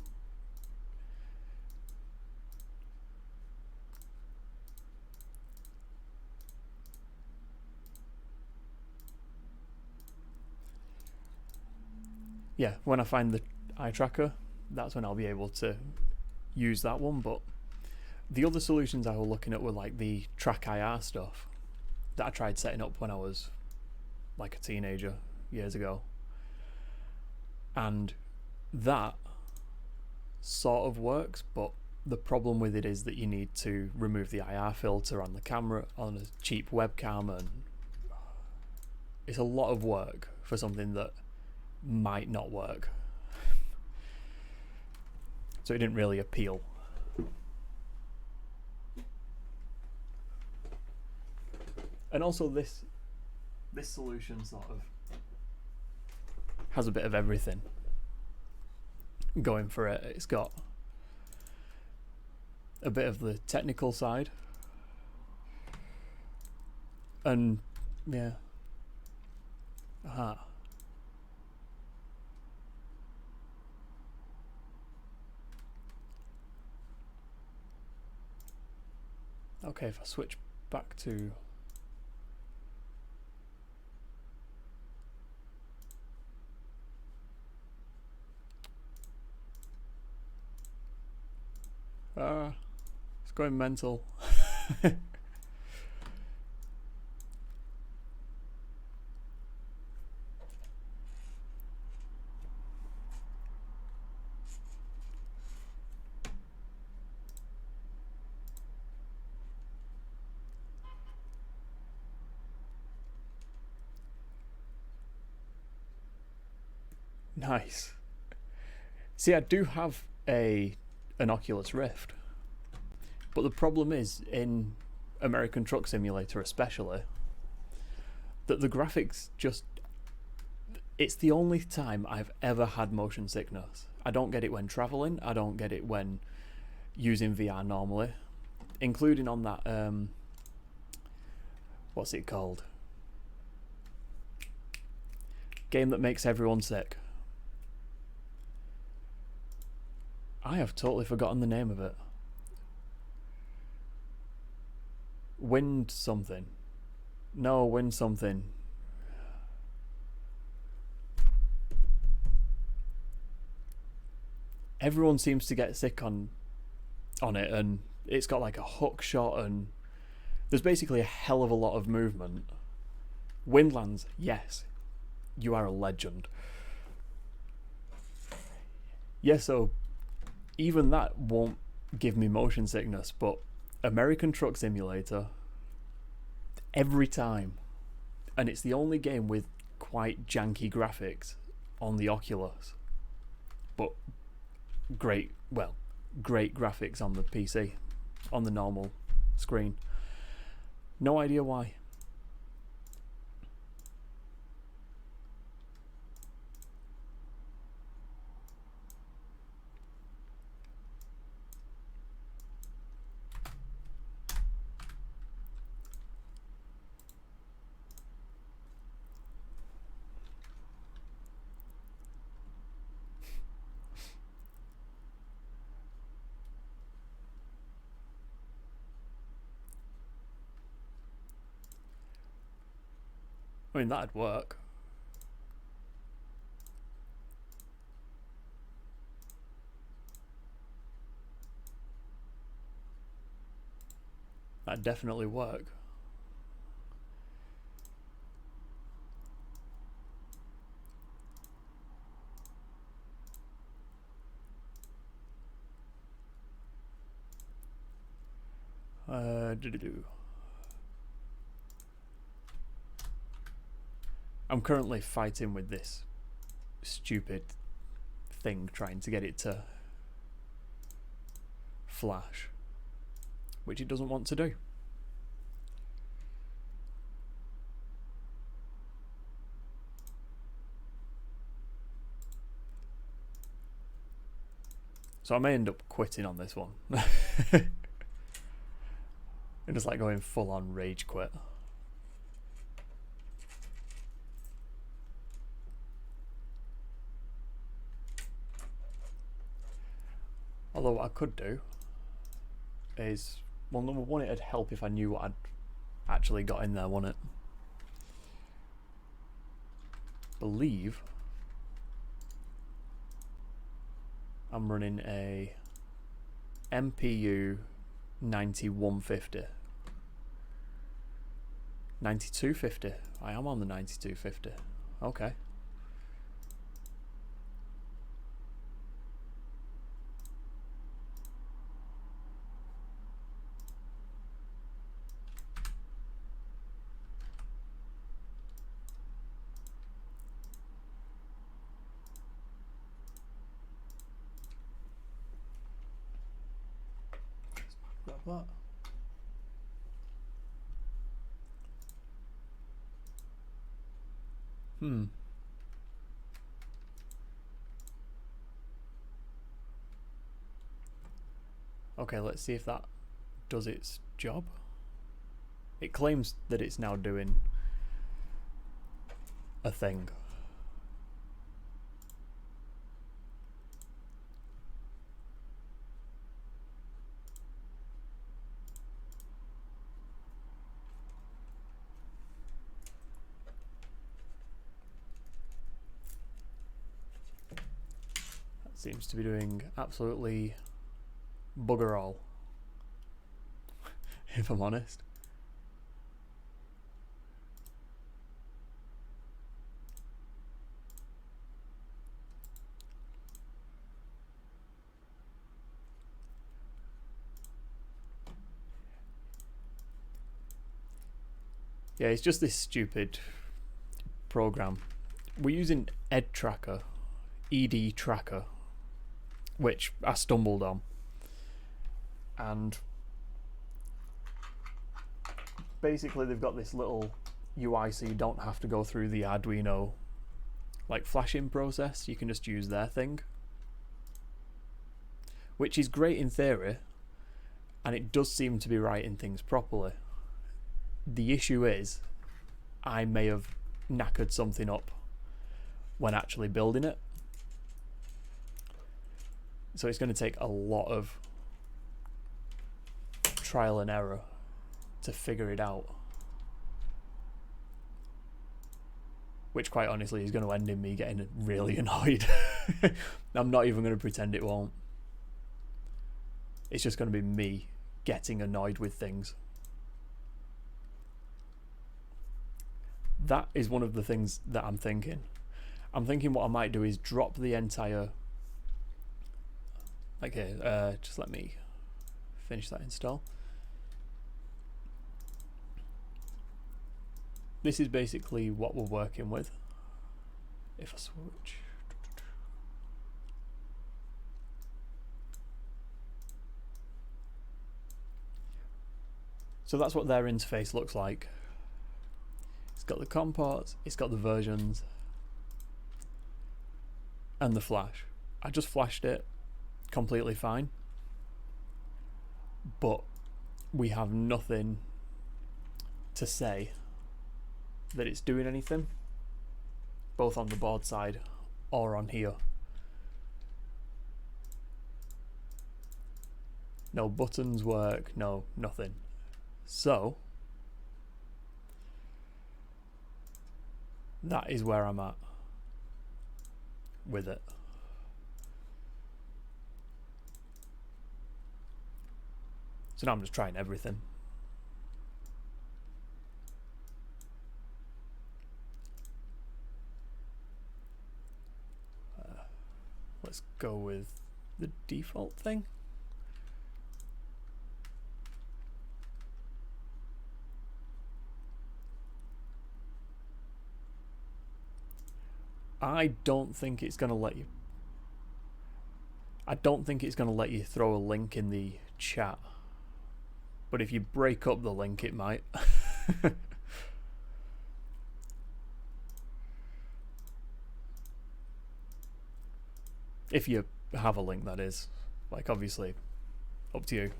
Yeah, when I find the EdTracker, that's when I'll be able to use that one. But the other solutions I was looking at were like the Track IR stuff that I tried setting up when I was like a teenager years ago. And that sort of works, but The problem with it is that you need to remove the IR filter on the camera on a cheap webcam, and it's a lot of work for something that might not work. So it didn't really appeal. And also this solution sort of has a bit of everything going for it. It's got a bit of the technical side, and yeah, okay, if I switch back to it's going mental. Nice. See, I do have an Oculus Rift, but the problem is, in American Truck Simulator especially, that the graphics just... It's the only time I've ever had motion sickness. I don't get it when traveling, I don't get it when using VR normally, including on that, what's it called? Game that makes everyone sick. I have totally forgotten the name of it. Wind something. No, wind something. Everyone seems to get sick on it, and it's got like a hook shot, and there's basically a hell of a lot of movement. Windlands, yes, you are a legend. Yeah, so even that won't give me motion sickness, but American Truck Simulator, every time. And it's the only game with quite janky graphics on the Oculus, but great graphics on the PC, on the normal screen. No idea why. I mean, that'd work. That'd definitely work. I'm currently fighting with this stupid thing, trying to get it to flash, which it doesn't want to do. So I may end up quitting on this one. And just like going full on rage quit. Although what I could do is, well, number one, it'd help if I knew what I'd actually got in there, wouldn't it? Believe I'm running a MPU 9150. 9250. I am on the 9250. Okay. stop that. Okay, let's see if that does its job. It claims that it's now doing a thing. That seems to be doing absolutely bugger all, if I'm honest. Yeah, it's just this stupid program. We're using EdTracker, EdTracker, which I stumbled on. And basically they've got this little UI so you don't have to go through the Arduino like flashing process. You can just use their thing, which is great in theory, and it does seem to be writing things properly. The issue is I may have knackered something up when actually building it, so it's going to take a lot of trial and error to figure it out, which quite honestly is going to end in me getting really annoyed. I'm not even going to pretend it won't. It's just going to be me getting annoyed with things. That is one of the things that I'm thinking. I'm thinking what I might do is drop the entire... Okay, just let me finish that install. This is basically what we're working with. If I switch... So that's what their interface looks like. It's got the COM ports, it's got the versions, and the flash. I just flashed it completely fine, but we have nothing to say that it's doing anything, both on the board side or on here. No buttons work, no nothing. So that is where I'm at with it. So now I'm just trying everything. Let's go with the default thing. I don't think it's going to let you. I don't think it's going to let you throw a link in the chat. But if you break up the link, it might. If you have a link, that is. Like, obviously, up to you.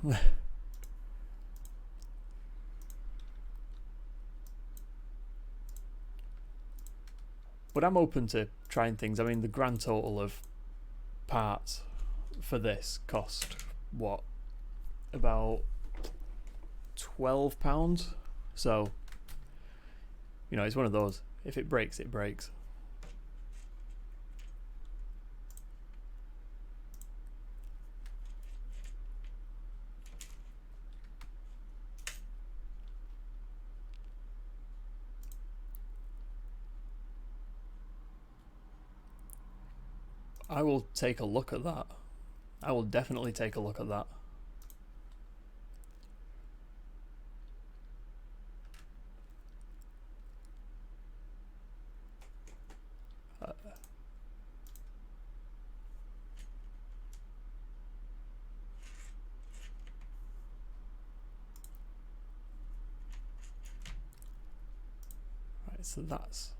But I'm open to trying things. I mean, the grand total of parts for this cost, what, about £12? So, you know, it's one of those. If it breaks, it breaks. I will take a look at that. I will definitely take a look at that. So that's...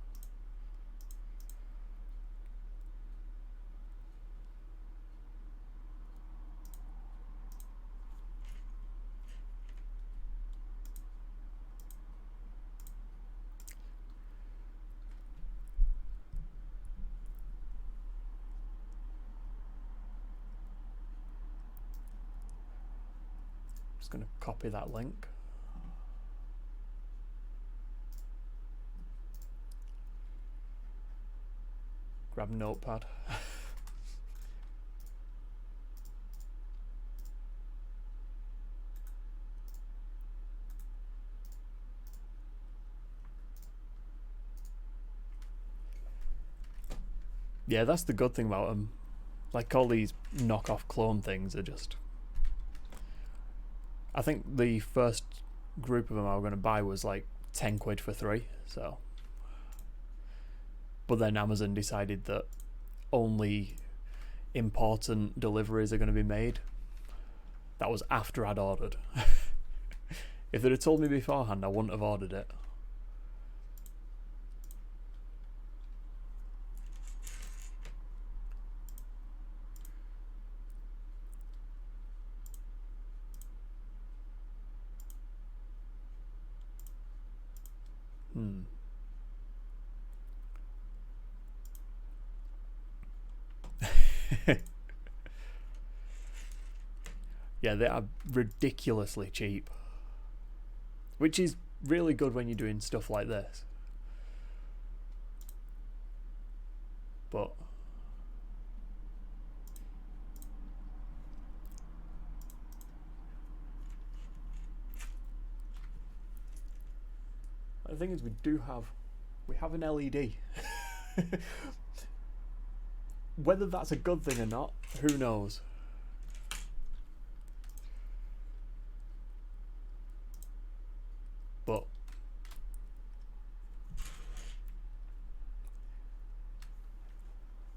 Just going to copy that link. Grab Notepad. Yeah, that's the good thing about them. Like, all these knockoff clone things are just... I think the first group of them I was going to buy was like 10 quid for 3, so... But then Amazon decided that only important deliveries are going to be made. That was after I'd ordered. If they'd have told me beforehand, I wouldn't have ordered it. Yeah, they are ridiculously cheap. Which is really good when you're doing stuff like this. But... the thing is, we have an LED. Whether that's a good thing or not, who knows? But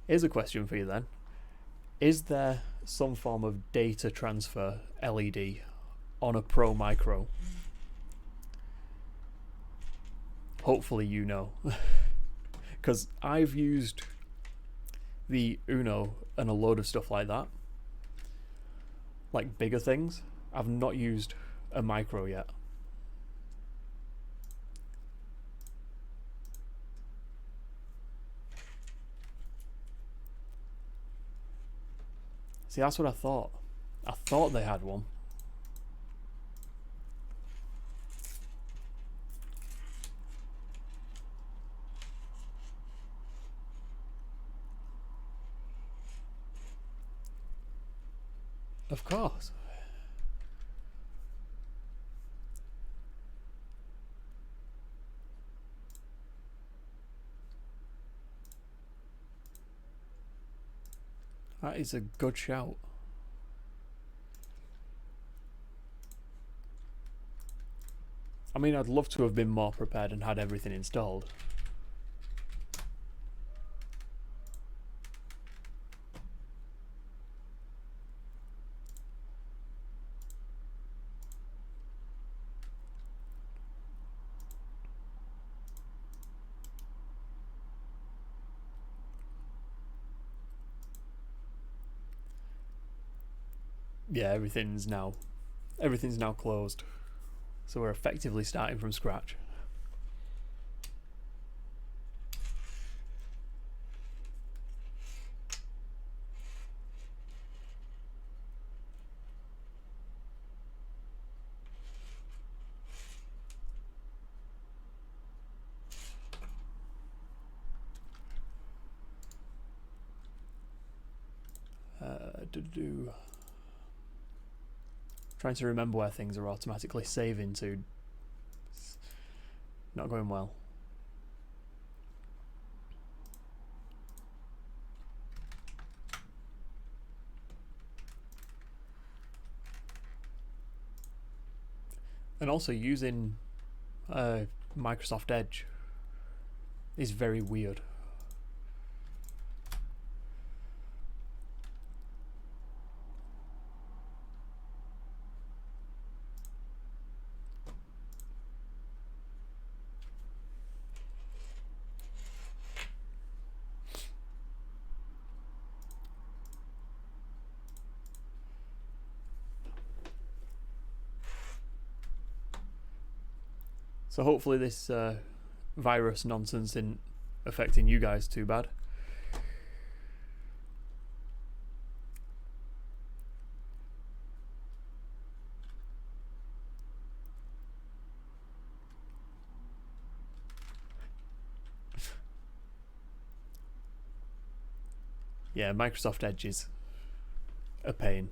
here's a question for you then. Is there some form of data transfer LED on a Pro Micro? Hopefully you know. Because I've used the Uno and a load of stuff like that. Like bigger things. I've not used a Micro yet. See, that's what I thought. I thought they had one. Of course. That is a good shout. I mean, I'd love to have been more prepared and had everything installed. Yeah, everything's now closed. So we're effectively starting from scratch. Trying to remember where things are automatically saving to. It's not going well. And also using Microsoft Edge is very weird. So hopefully this virus nonsense isn't affecting you guys too bad. Yeah, Microsoft Edge is a pain.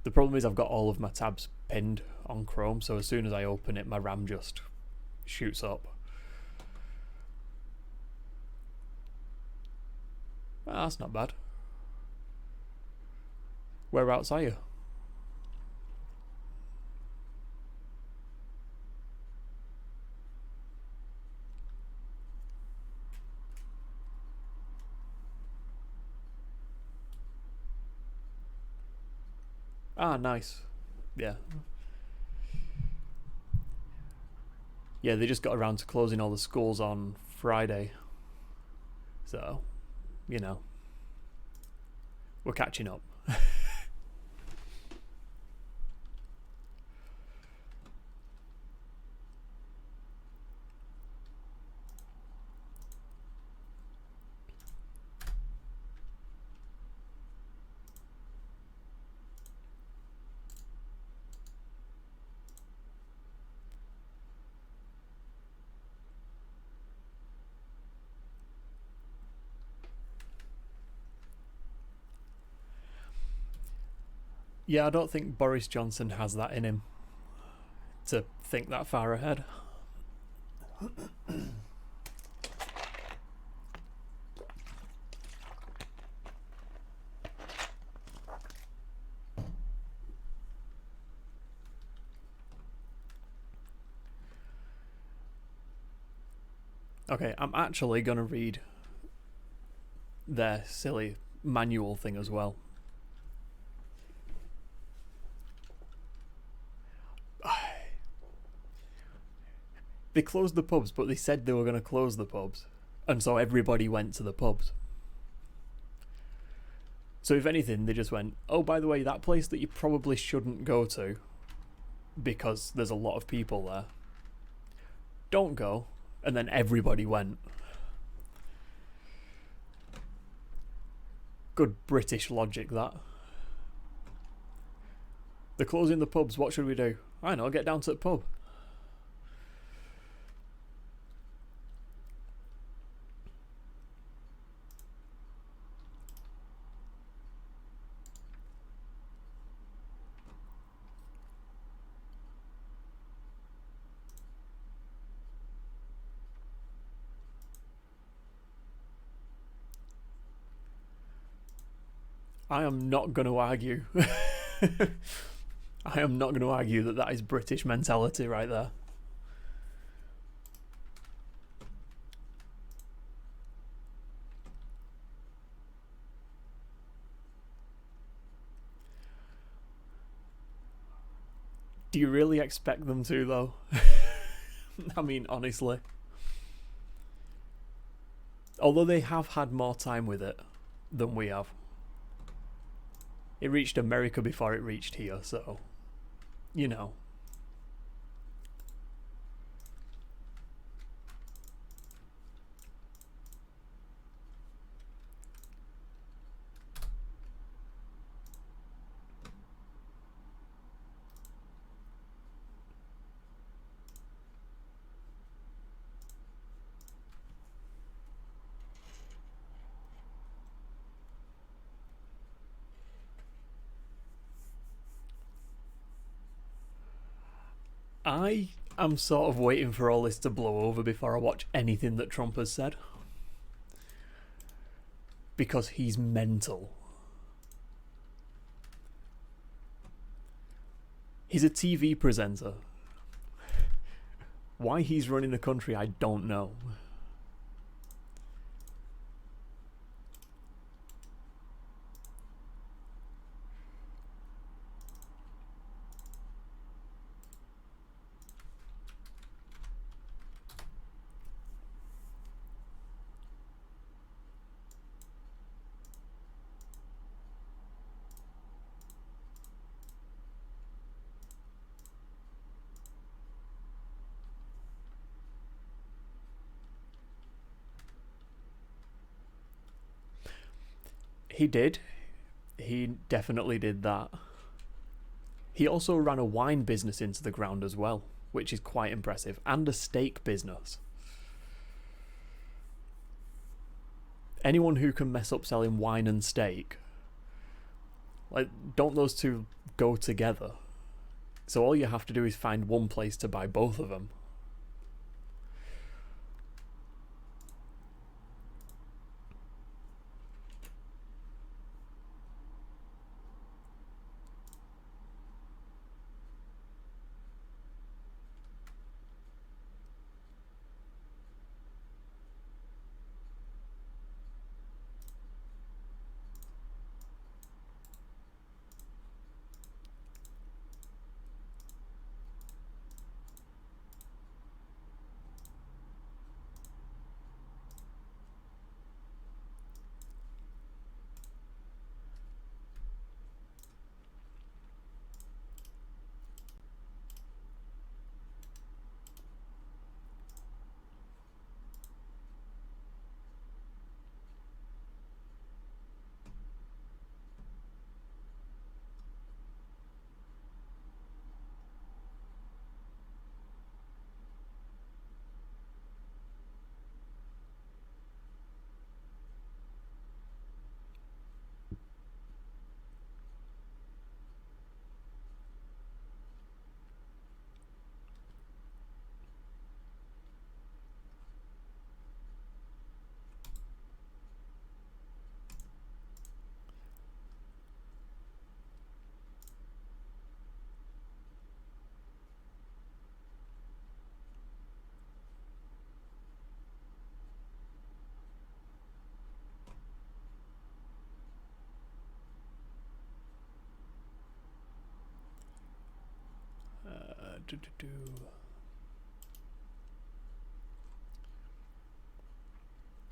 The problem is I've got all of my tabs pinned on Chrome, so as soon as I open it, my RAM just shoots up. Ah, that's not bad. Whereabouts are you? Ah, nice. Yeah. Yeah, they just got around to closing all the schools on Friday. So, you know, we're catching up. Yeah, I don't think Boris Johnson has that in him to think that far ahead. Okay, I'm actually going to read their silly manual thing as well. They closed the pubs, but they said they were going to close the pubs. And so everybody went to the pubs. So if anything, they just went, oh, by the way, that place that you probably shouldn't go to because there's a lot of people there, don't go. And then everybody went. Good British logic, that. They're closing the pubs, what should we do? I know, get down to the pub. I am not going to argue. I am not going to argue that that is British mentality right there. Do you really expect them to, though? I mean, honestly. Although they have had more time with it than we have. It reached America before it reached here, so, you know. I am sort of waiting for all this to blow over before I watch anything that Trump has said. Because he's mental. He's a TV presenter. Why he's running a country, I don't know. He did. He definitely did that. He also ran a wine business into the ground as well, which is quite impressive, and a steak business. Anyone who can mess up selling wine and steak, like, don't those two go together? So all you have to do is find one place to buy both of them.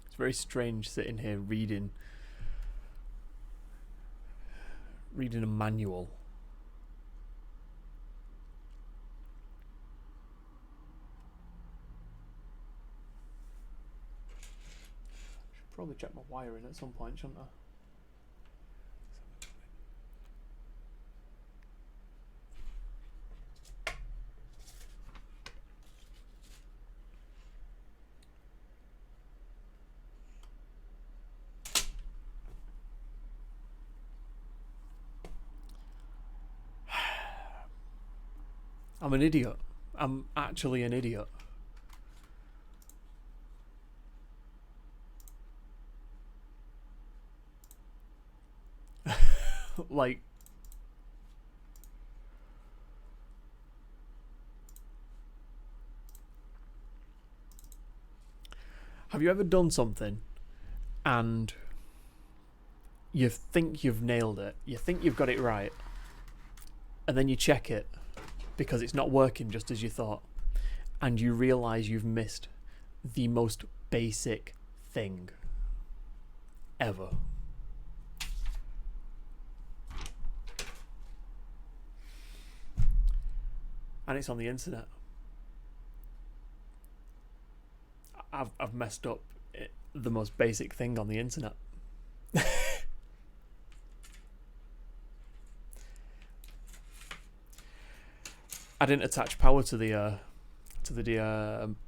It's very strange sitting here reading a manual. Should probably check my wiring at some point, shouldn't I? I'm an idiot. I'm actually an idiot. Like, have you ever done something and you think you've nailed it, you think you've got it right, and then you check it because it's not working just as you thought, and you realise you've missed the most basic thing ever? And it's on the internet. I've messed up the most basic thing on the internet. I didn't attach power to the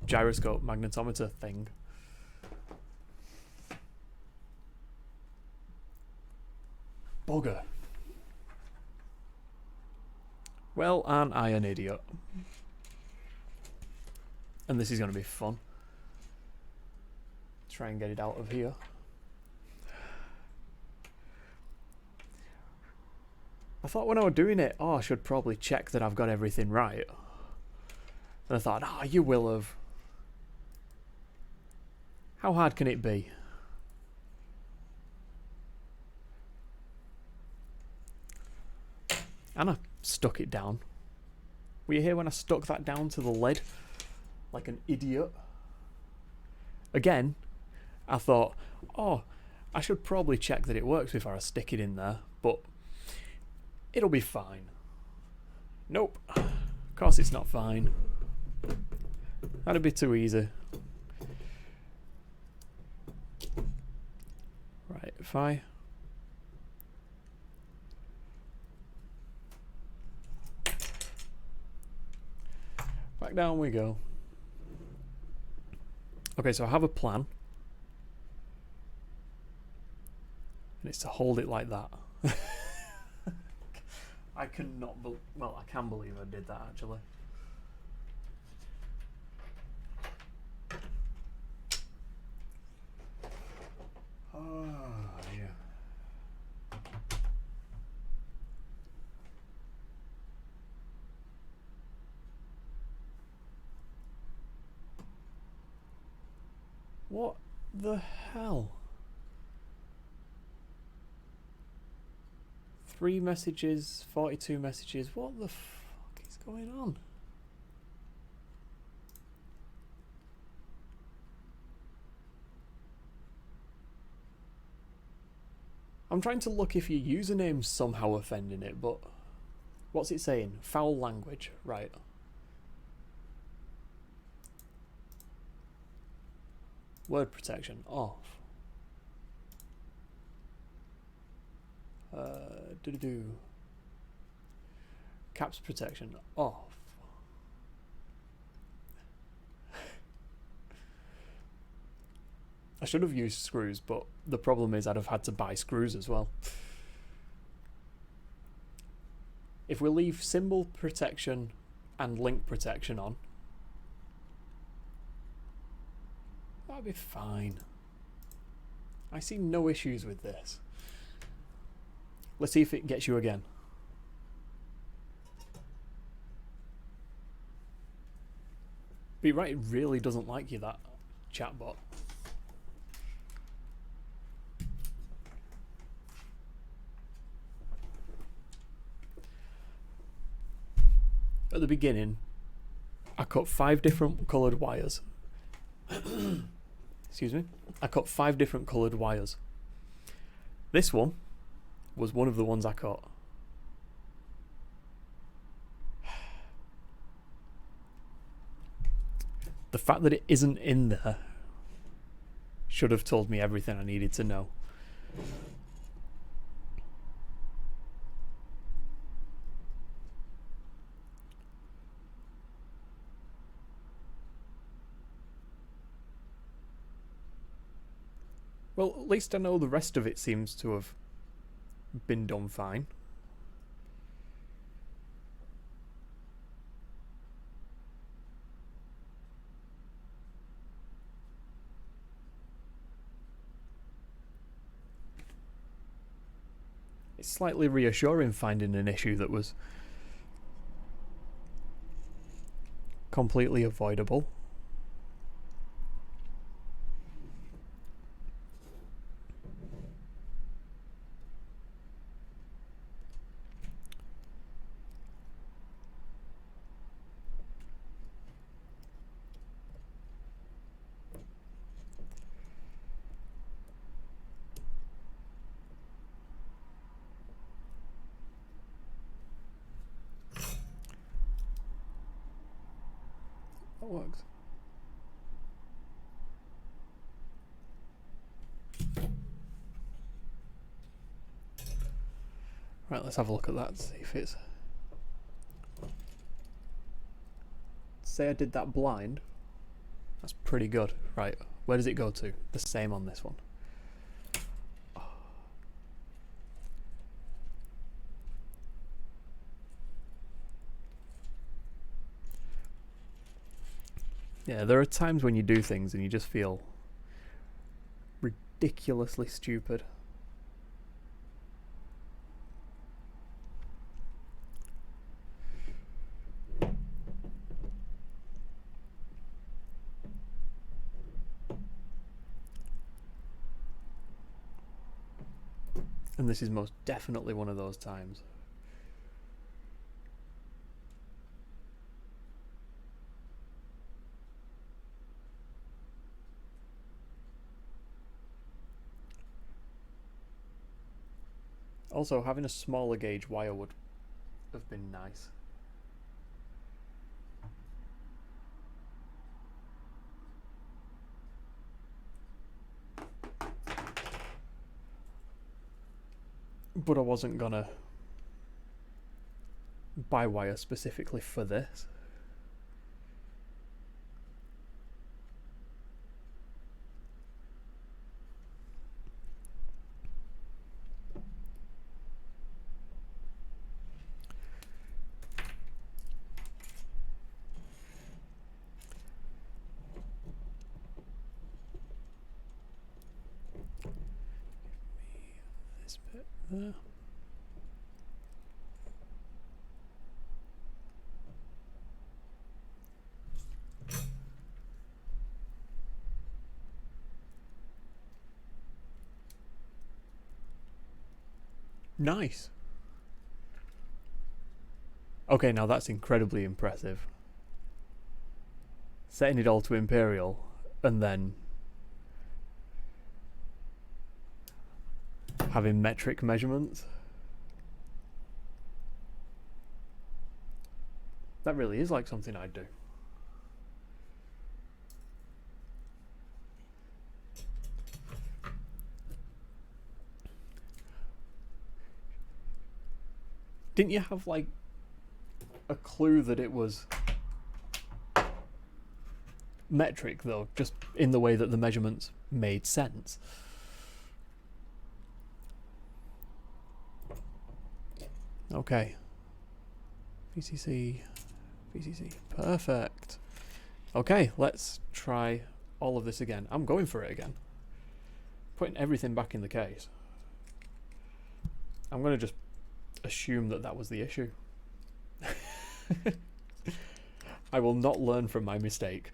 gyroscope magnetometer thing. Bugger. Well, aren't I an idiot? And this is going to be fun. Try and get it out of here. I thought when I was doing it, I should probably check that I've got everything right. And I thought, you will have. How hard can it be? And I stuck it down. Were you here when I stuck that down to the lead? Like an idiot. Again, I thought, I should probably check that it works before I stick it in there, but it'll be fine. Nope. Of course it's not fine. That'd be too easy. Right, if I back down we go. Okay, so I have a plan. And it's to hold it like that. I cannot, well, I can believe I did that actually. Oh, yeah. What the hell? 3 messages, 42 messages. What the fuck is going on? I'm trying to look if your username's somehow offending it, but what's it saying? Foul language, right. Word protection, off. Caps protection, off. I should have used screws, but the problem is I'd have had to buy screws as well. If we leave symbol protection and link protection on, that'll be fine. I see no issues with this. Let's see if it gets you again. BeerByte, it really doesn't like you, that chatbot. At the beginning, I cut 5 different coloured wires. Excuse me. I cut 5 different coloured wires. This one was one of the ones I cut. The fact that it isn't in there should have told me everything I needed to know. Well, at least I know the rest of it seems to have been done fine. It's slightly reassuring finding an issue that was completely avoidable. That works. Right, let's have a look at that, see if it's... Say I did that blind. That's pretty good. Right, where does it go to? The same on this one. Yeah, there are times when you do things and you just feel ridiculously stupid. And this is most definitely one of those times. Also, having a smaller gauge wire would have been nice. But I wasn't gonna buy wire specifically for this. this bit there. Nice. Okay, now that's incredibly impressive. Setting it all to Imperial and then having metric measurements. That really is like something I'd do. Didn't you have like a clue that it was metric though, just in the way that the measurements made sense? Okay. VCC, perfect. Okay, let's try all of this again. I'm going for it again. Putting everything back in the case. I'm going to just assume that that was the issue. I will not learn from my mistake.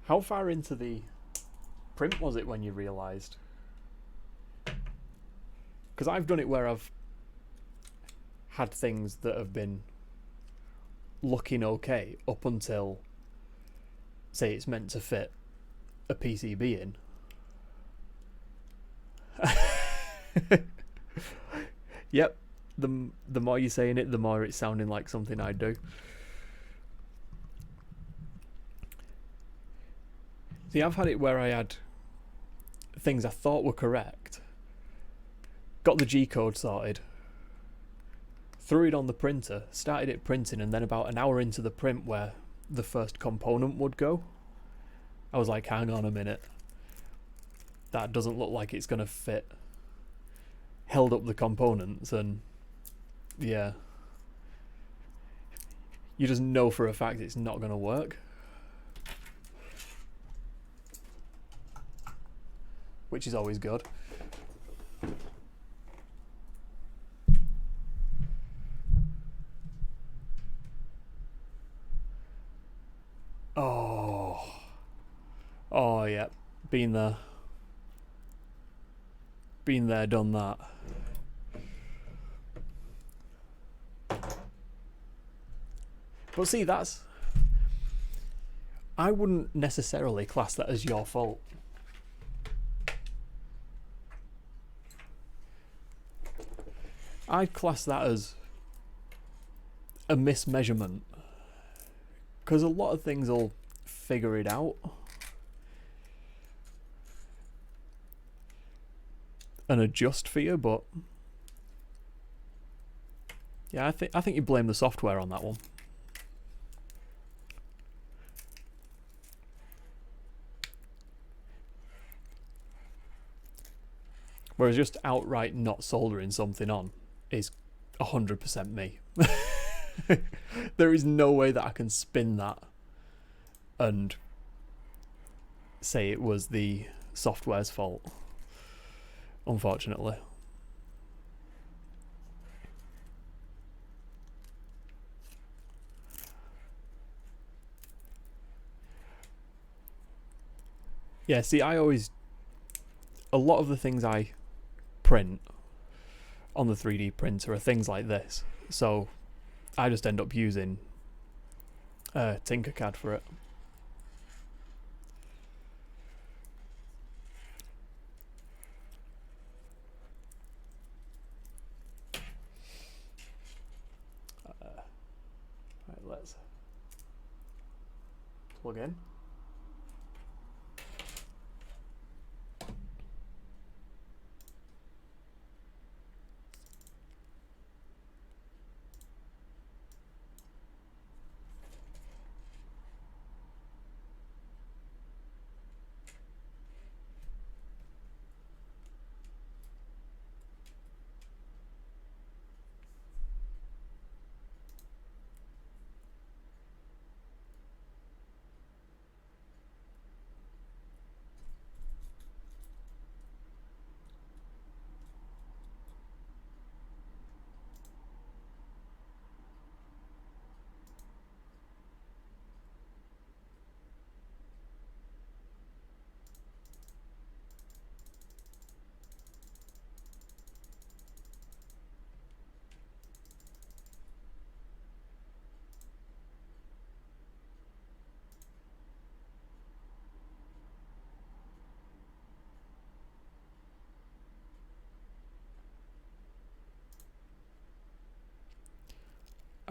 How far into the print was it when you realised? Because I've done it where I've had things that have been looking okay up until, say, it's meant to fit a PCB in. Yep, the more you're saying it, the more it's sounding like something I'd do. See, I've had it where I had things I thought were correct, got the G-code sorted, threw it on the printer, started it printing, and then about an hour into the print where the first component would go, I was like, hang on a minute, that doesn't look like it's going to fit. Held up the components and yeah, you just know for a fact it's not going to work. Which is always good. Oh yeah, been there, done that. But see, I wouldn't necessarily class that as your fault. I'd class that as a mismeasurement, because a lot of things will figure it out and adjust for you, but yeah, I think you blame the software on that one. Whereas just outright not soldering something on is 100% me. There is no way that I can spin that and say it was the software's fault, unfortunately. Yeah, see, a lot of the things I print on the 3D printer are things like this, so I just end up using Tinkercad for it. Right, let's plug in.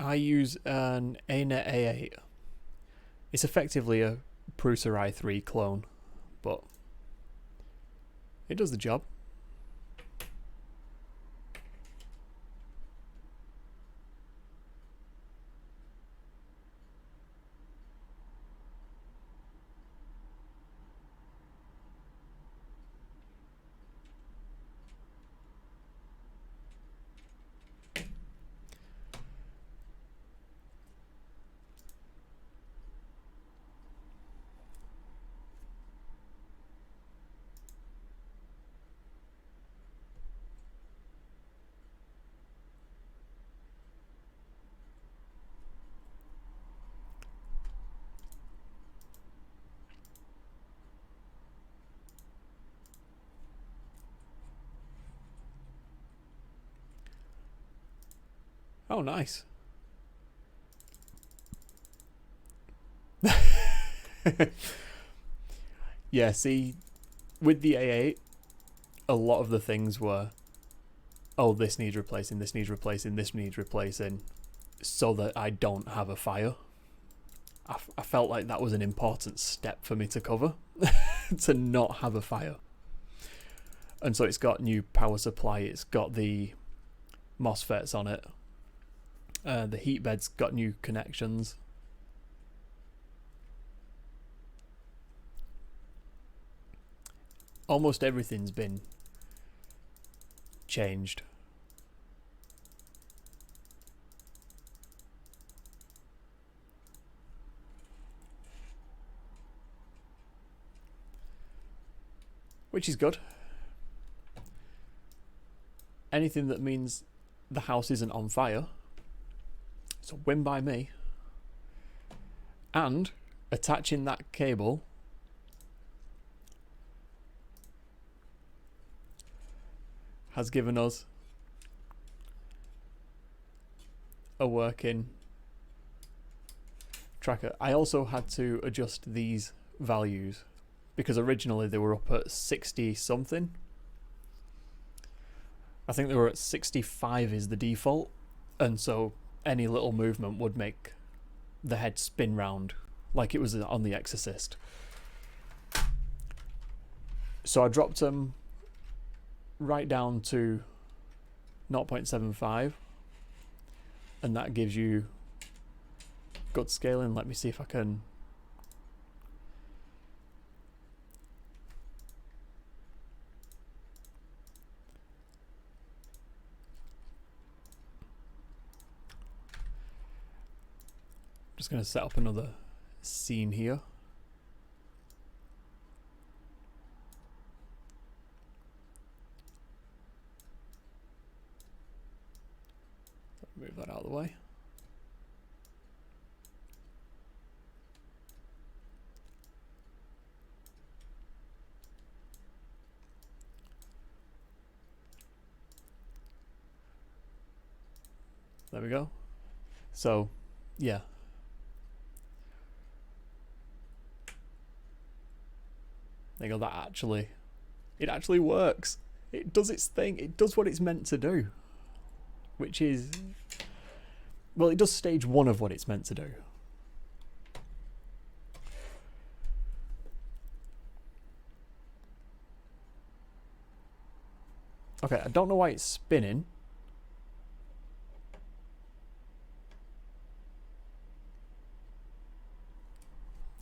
I use an ANET A8. It's effectively a Prusa i3 clone, but it does the job. Oh, nice. Yeah, see, with the A8, a lot of the things were, oh, this needs replacing, this needs replacing, this needs replacing, so that I don't have a fire. I felt like that was an important step for me to cover, to not have a fire. And so it's got new power supply, it's got the MOSFETs on it, the heat bed's got new connections. Almost everything's been changed. Which is good. Anything that means the house isn't on fire, it's a win by me. And attaching that cable has given us a working tracker. I also had to adjust these values because originally they were up at 60 something. I think they were at 65 is the default, and so any little movement would make the head spin round like it was on The Exorcist. So I dropped them right down to 0.75, and that gives you good scaling. Let me see if I can just going to set up another scene here. Move that out of the way. There we go. So, yeah. There you go, that actually, it actually works. It does its thing. It does what it's meant to do. Which is, well, it does stage one of what it's meant to do. Okay, I don't know why it's spinning.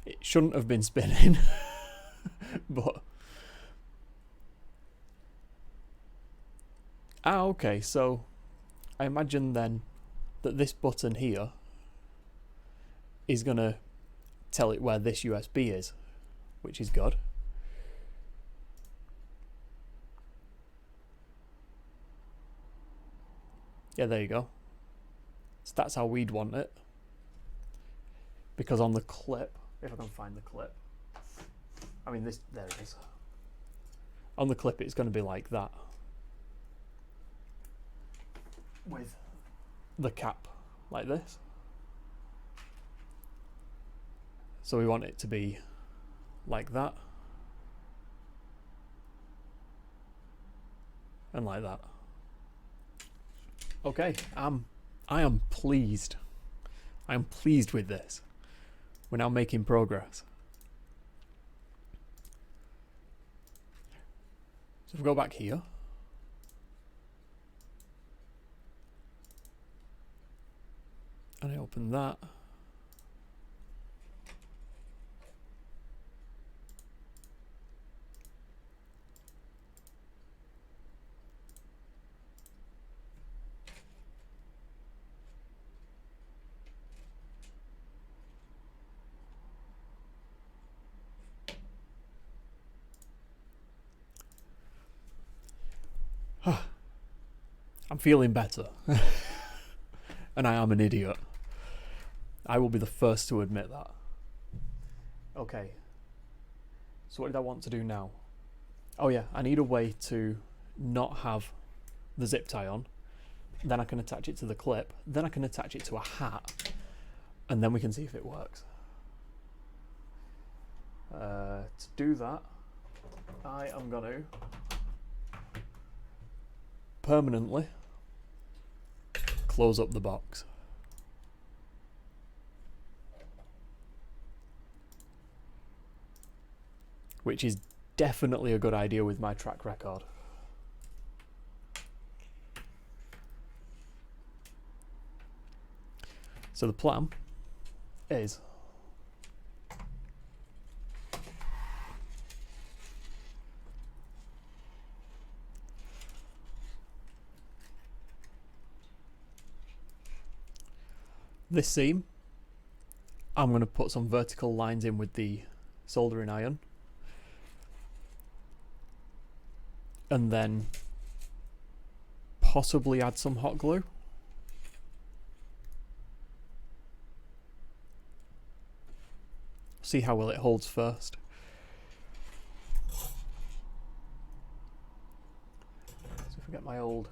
It shouldn't have been spinning. But okay, so I imagine then that this button here is gonna tell it where this USB is, which is good. Yeah, there you go. So that's how we'd want it. Because on the clip, if I can find the clip, I mean this, there it is. On the clip it's going to be like that, with the cap like this. So we want it to be like that, and like that. Okay, I am pleased. I am pleased with this. We're now making progress. So if we go back here, and I open that, I'm feeling better. And I am an idiot. I will be the first to admit that. Okay. So what did I want to do now? Oh yeah, I need a way to not have the zip tie on. Then I can attach it to the clip. Then I can attach it to a hat. And then we can see if it works. To do that, I am going to permanently close up the box. Which is definitely a good idea with my track record. So the plan is this seam, I'm going to put some vertical lines in with the soldering iron, and then possibly add some hot glue. See how well it holds first. So if I get my old...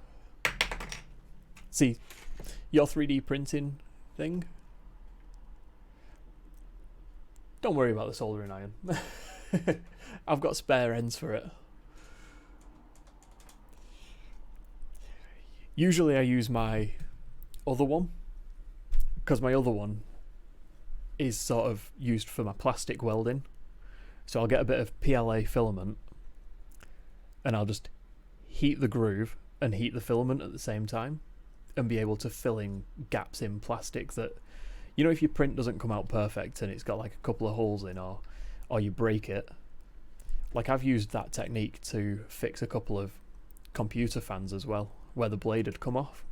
See, your 3D printing thing, don't worry about the soldering iron. I've got spare ends for it. Usually I use my other one, because my other one is sort of used for my plastic welding. So I'll get a bit of PLA filament and I'll just heat the groove and heat the filament at the same time and be able to fill in gaps in plastic that, you know, if your print doesn't come out perfect and it's got like a couple of holes in, or you break it. Like I've used that technique to fix a couple of computer fans as well, where the blade had come off.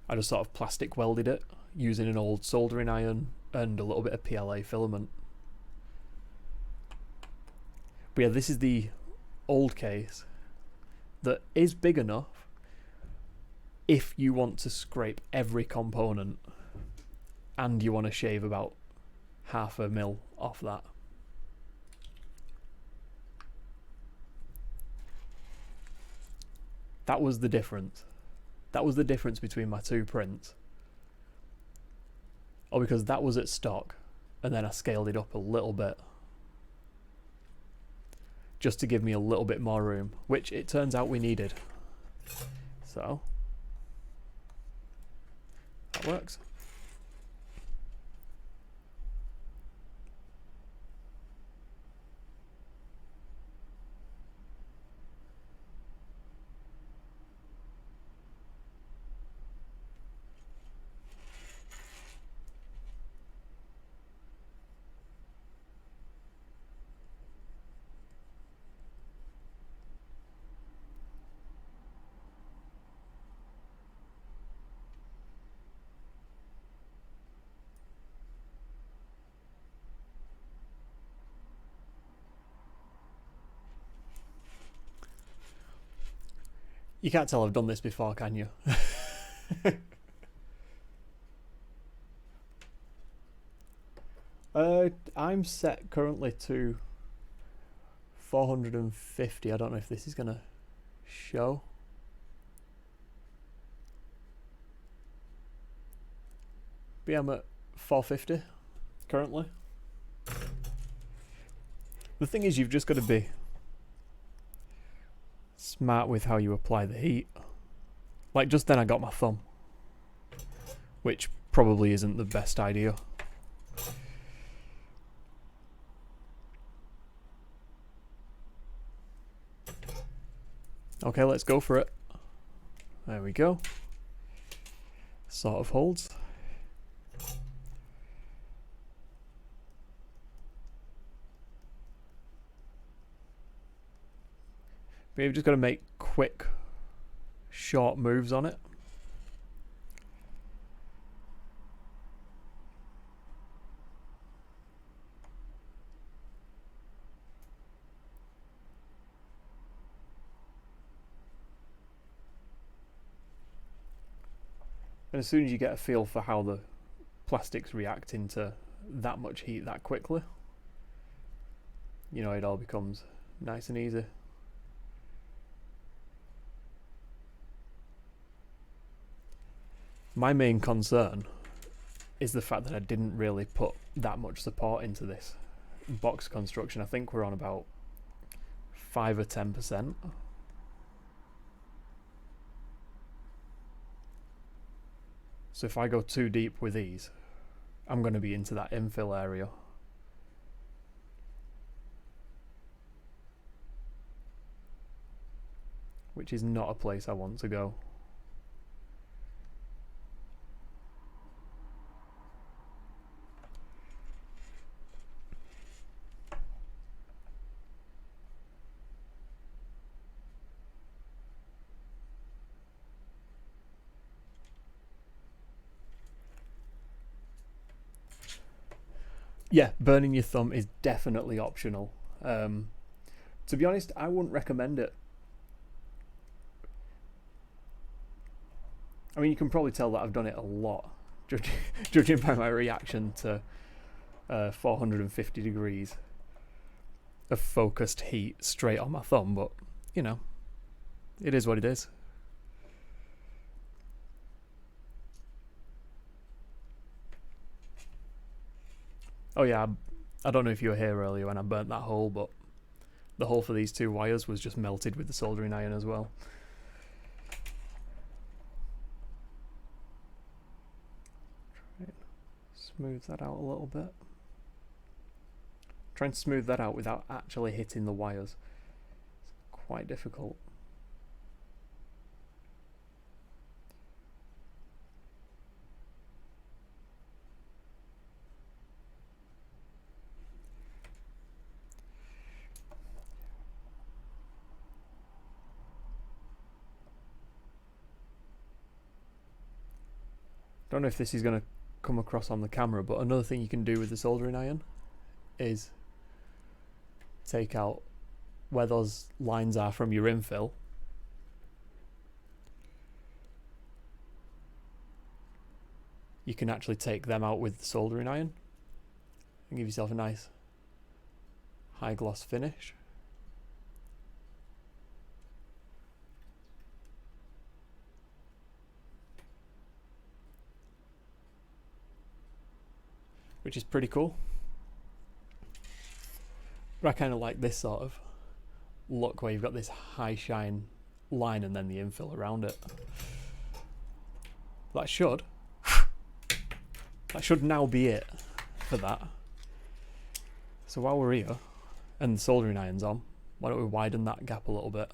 I just sort of plastic welded it using an old soldering iron and a little bit of PLA filament. But yeah, this is the old case that is big enough if you want to scrape every component and you want to shave about 0.5 mil off that. That was the difference. That was the difference between my two prints. Oh, because that was at stock, and then I scaled it up a little bit, just to give me a little bit more room, which it turns out we needed. So, that works. You can't tell I've done this before, can you? I'm set currently to 450. I don't know if this is gonna show. But yeah, I'm at 450 currently. The thing is, you've just got to be smart with how you apply the heat. Like just then I got my thumb, which probably isn't the best idea. Okay, let's go for it. There we go. Sort of holds. But you've just got to make quick, short moves on it. And as soon as you get a feel for how the plastics react into that much heat that quickly, you know, it all becomes nice and easy. My main concern is the fact that I didn't really put that much support into this box construction. I think we're on about 5 or 10%. So if I go too deep with these, I'm going to be into that infill area. Which is not a place I want to go. Yeah, burning your thumb is definitely optional. To be honest, I wouldn't recommend it. I mean, you can probably tell that I've done it a lot, judging by my reaction to 450 degrees of focused heat straight on my thumb, but, you know, it is what it is. Oh yeah, I don't know if you were here earlier when I burnt that hole, but the hole for these two wires was just melted with the soldering iron as well. Try and smooth that out a little bit. Trying to smooth that out without actually hitting the wires. It's quite difficult. Don't know if this is going to come across on the camera, but another thing you can do with the soldering iron is take out where those lines are from your infill. You can actually take them out with the soldering iron and give yourself a nice high gloss finish. Which is pretty cool. But I kind of like this sort of look where you've got this high shine line and then the infill around it. That should now be it for that. So while we're here and the soldering iron's on, why don't we widen that gap a little bit?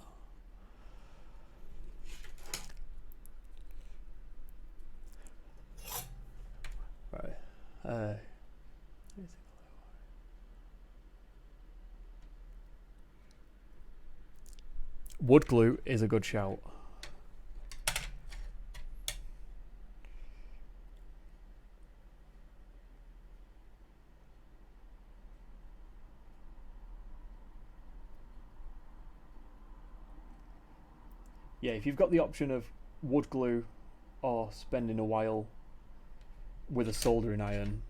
Right. Wood glue is a good shout. Yeah, if you've got the option of wood glue or spending a while with a soldering iron,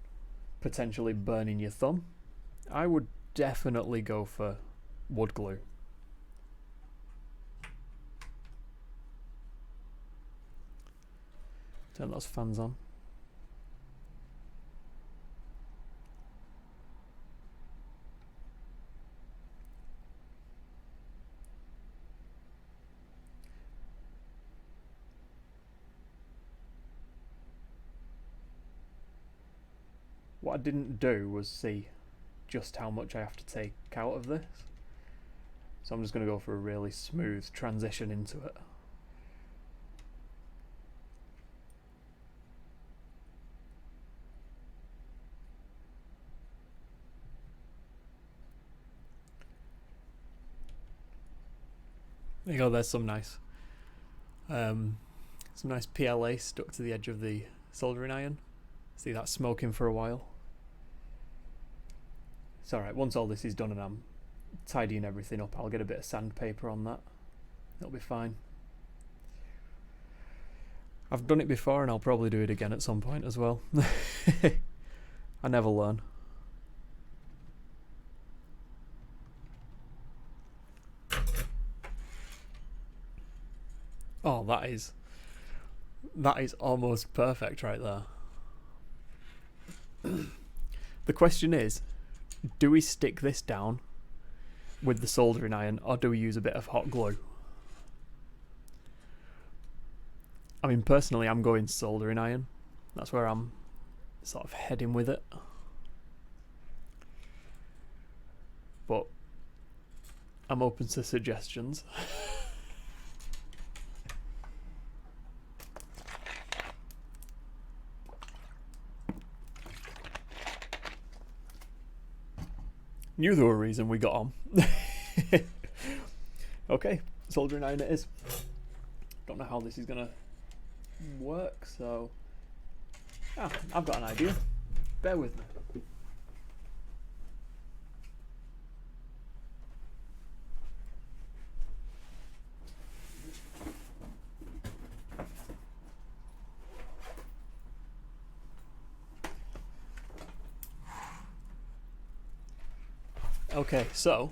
potentially burning your thumb, I would definitely go for wood glue. Turn those fans on. what I didn't do was see just how much I have to take out of this. So I'm just going to go for a really smooth transition into it. There you go, there's some nice PLA stuck to the edge of the soldering iron. See that smoking for a while. It's alright, once all this is done and I'm tidying everything up, I'll get a bit of sandpaper on that. It'll be fine. I've done it before and I'll probably do it again at some point as well. I never learn. Oh, that is almost perfect right there. The question is, do we stick this down with the soldering iron or do we use a bit of hot glue? I mean, personally, I'm going soldering iron. That's where I'm sort of heading with it. But I'm open to suggestions. Knew there were a reason we got on. Okay, soldering iron it is. Don't know how this is gonna work, so I've got an idea. Bear with me. Okay, so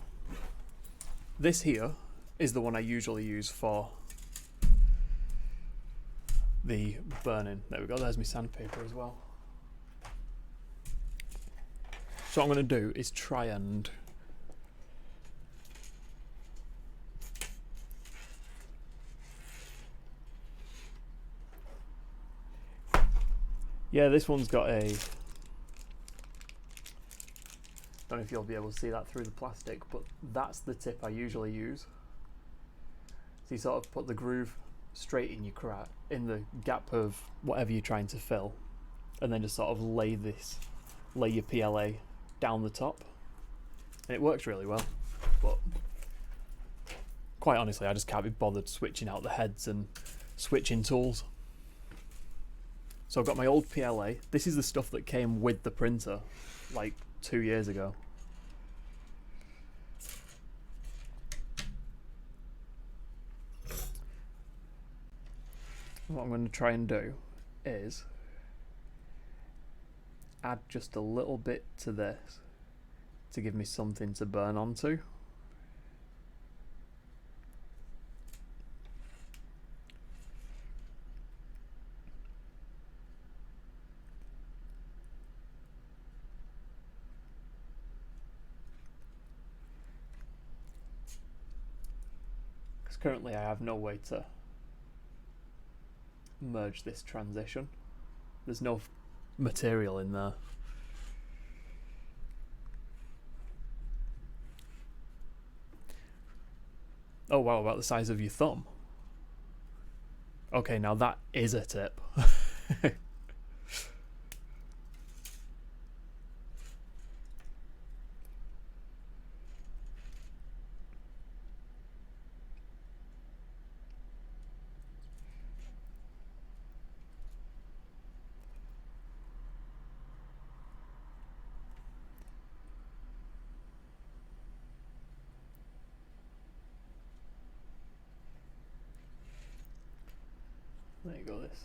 this here is the one I usually use for the burning. There we go, there's my sandpaper as well. So what I'm going to do is try and this one's got a, don't know if you'll be able to see that through the plastic, but that's the tip I usually use. So you sort of put the groove straight in your crack, in the gap of whatever you're trying to fill, and then just sort of lay your PLA down the top, and it works really well. But quite honestly, I just can't be bothered switching out the heads and switching tools. So I've got my old PLA. This is the stuff that came with the printer like 2 years ago. What I'm going to try and do is add just a little bit to this to give me something to burn onto. Because currently I have no way to merge this transition. There's no material in there. Oh wow, about the size of your thumb. Okay, now that is a tip. There you go, this.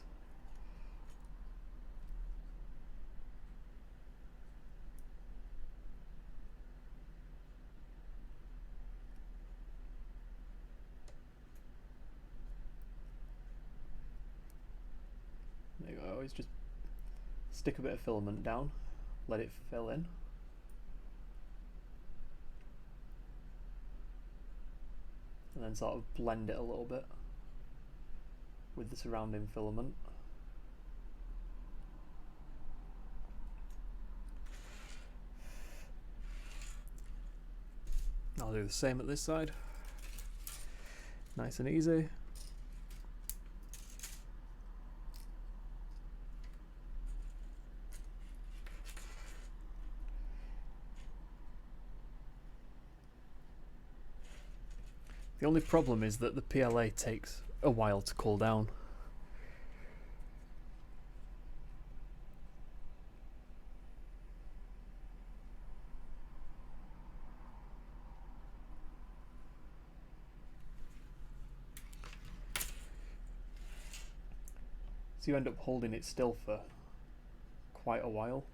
There you go, I always just stick a bit of filament down, let it fill in. And then sort of blend it a little bit with the surrounding filament. I'll do the same at this side. Nice and easy. The only problem is that the PLA takes a while to cool down. So you end up holding it still for quite a while.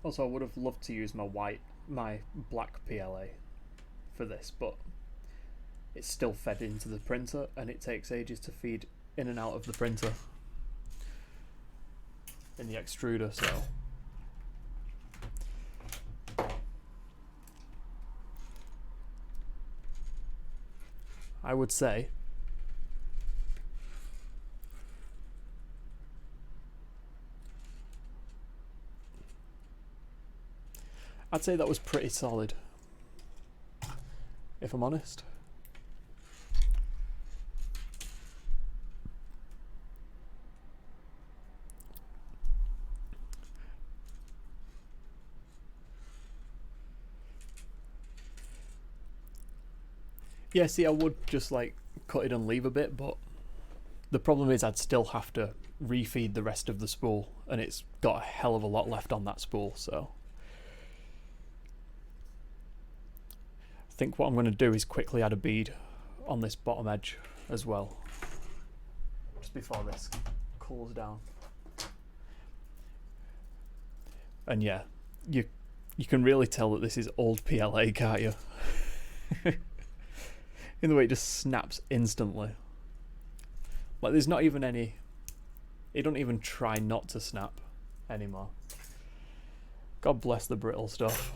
Also, I would have loved to use my black PLA for this, but it's still fed into the printer and it takes ages to feed in and out of the printer in the extruder, so I would say that was pretty solid, if I'm honest. Yeah, see, I would just like cut it and leave a bit, but the problem is I'd still have to refeed the rest of the spool, and it's got a hell of a lot left on that spool, so I think what I'm going to do is quickly add a bead on this bottom edge as well, just before this cools down. And yeah, you can really tell that this is old PLA, can't you? In the way it just snaps instantly. Like there's not even any, it don't even try not to snap anymore. God bless the brittle stuff.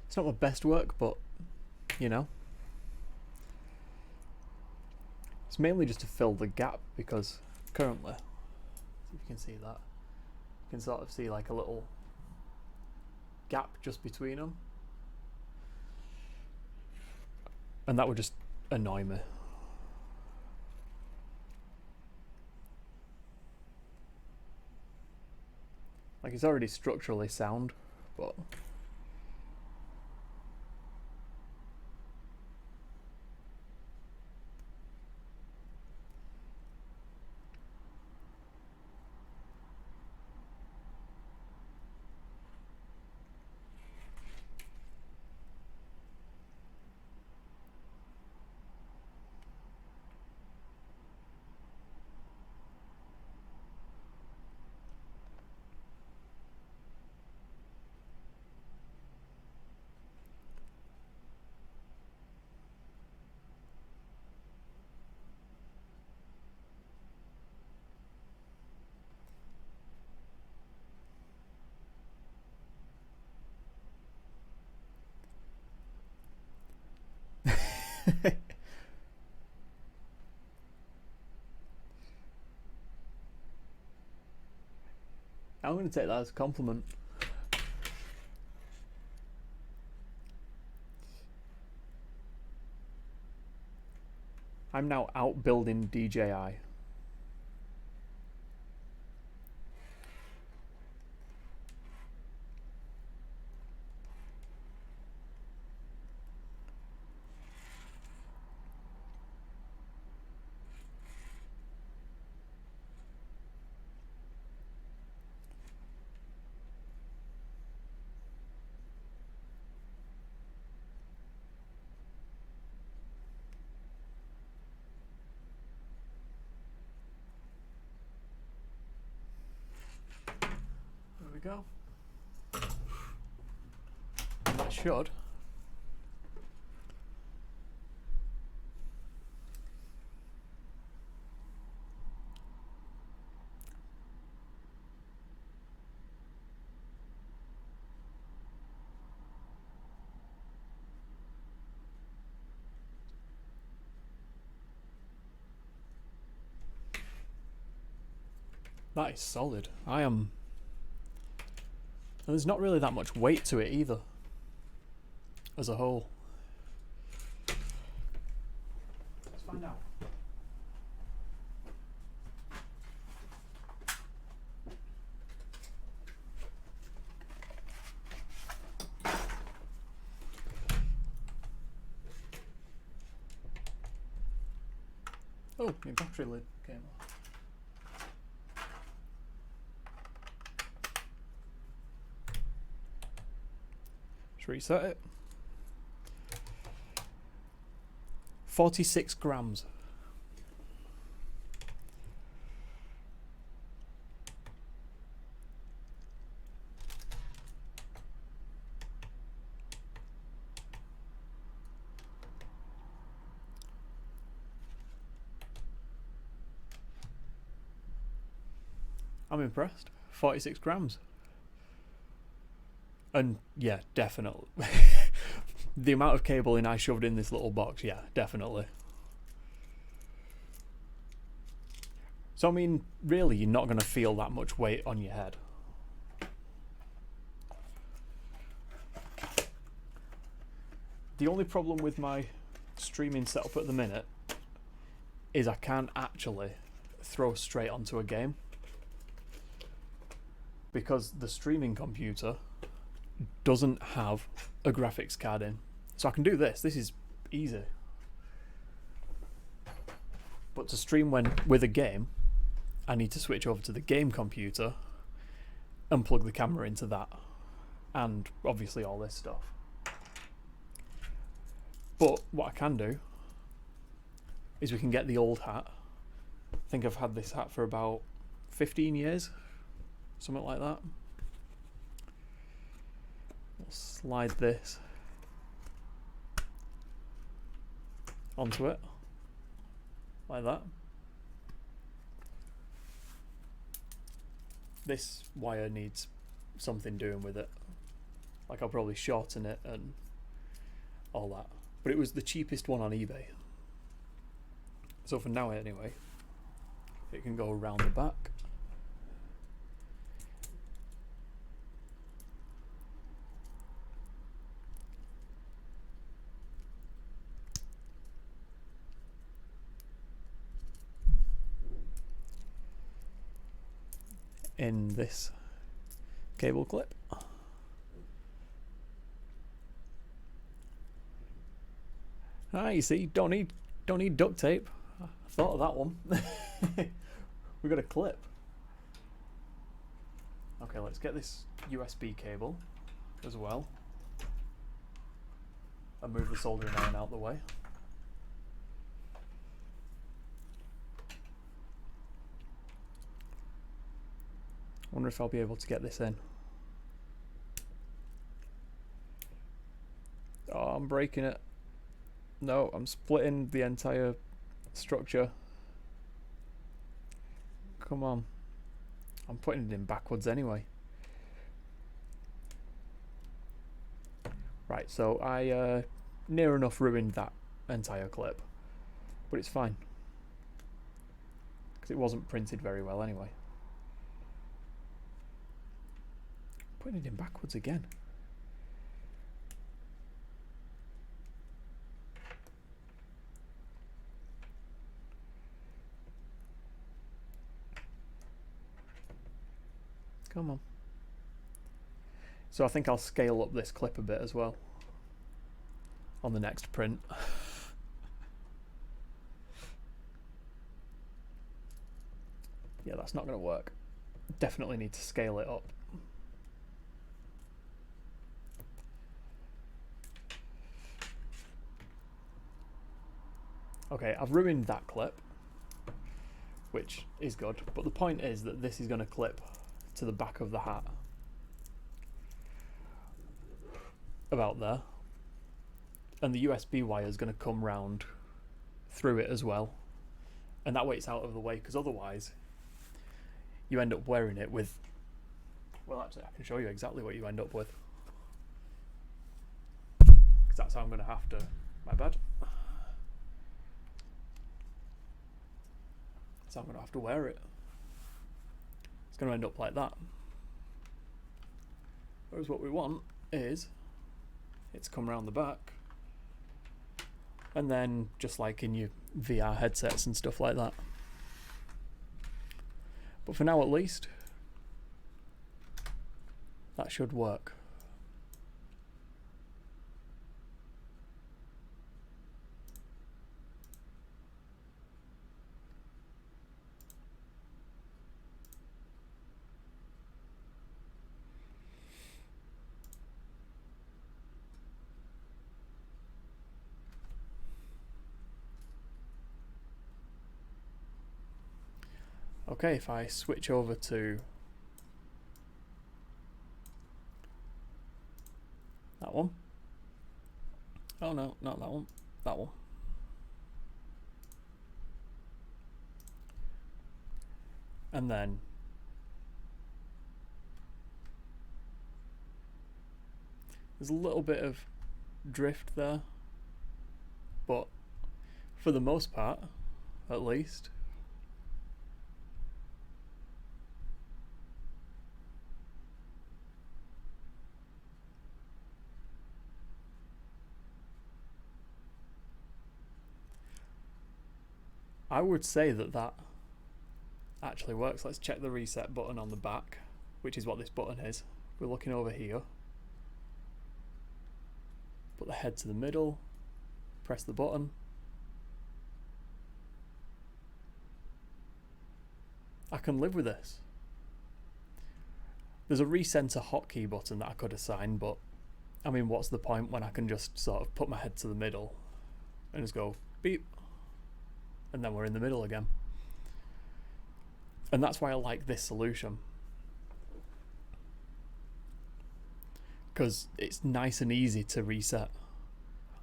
It's not my best work, but you know, it's mainly just to fill the gap, because currently, see if you can see that, you can sort of see like a little gap just between them, and that would just annoy me. Like it's already structurally sound, but I'm going to take that as a compliment. I'm now outbuilding DJI. There we go. And that should that is solid. And there's not really that much weight to it either, as a whole. Let's find out. Oh, my battery lid came off. Let's reset it. 46 grams. I'm impressed. 46 grams. And yeah, definitely. The amount of cabling I shoved in this little box, yeah, definitely. So I mean, really, you're not going to feel that much weight on your head. The only problem with my streaming setup at the minute is I can't actually throw straight onto a game, because the streaming computer doesn't have a graphics card in. So I can do this. This is easy. But to stream with a game, I need to switch over to the game computer and plug the camera into that. And obviously all this stuff. But what I can do is we can get the old hat. I think I've had this hat for about 15 years. Something like that. We'll slide this onto it, like that. This wire needs something doing with it. Like, I'll probably shorten it and all that. But it was the cheapest one on eBay. So for now anyway, it can go around the back. In this cable clip. Ah, you see, don't need duct tape. I thought of that one. We got a clip. Okay, let's get this USB cable as well and move the soldering iron out the way. Wonder if I'll be able to get this in. Oh, I'm breaking it. No, I'm splitting the entire structure. Come on. I'm putting it in backwards anyway. Right, so I near enough ruined that entire clip. But it's fine. Because it wasn't printed very well anyway. putting it in backwards again. Come on. So I think I'll scale up this clip a bit as well on the next print. Yeah, that's not going to work. Definitely need to scale it up. Okay, I've ruined that clip, which is good, but the point is that this is going to clip to the back of the hat about there, and the USB wire is going to come round through it as well, and that way it's out of the way, because otherwise you end up wearing it with, well, actually I can show you exactly what you end up with, because that's how I'm going to have to, my bad, so I'm going to have to wear it. It's going to end up like that. Whereas what we want is it's come around the back, and then just like in your VR headsets and stuff like that. But for now at least, that should work. Okay, if I switch over to that one. Oh no, not that one. That one. And then there's a little bit of drift there, but for the most part, at least, I would say that that actually works. Let's check the reset button on the back, which is what this button is. We're looking over here. Put the head to the middle, press the button. I can live with this. There's a recenter hotkey button that I could assign, but I mean, what's the point when I can just sort of put my head to the middle and just go beep, and then we're in the middle again. And that's why I like this solution, because it's nice and easy to reset.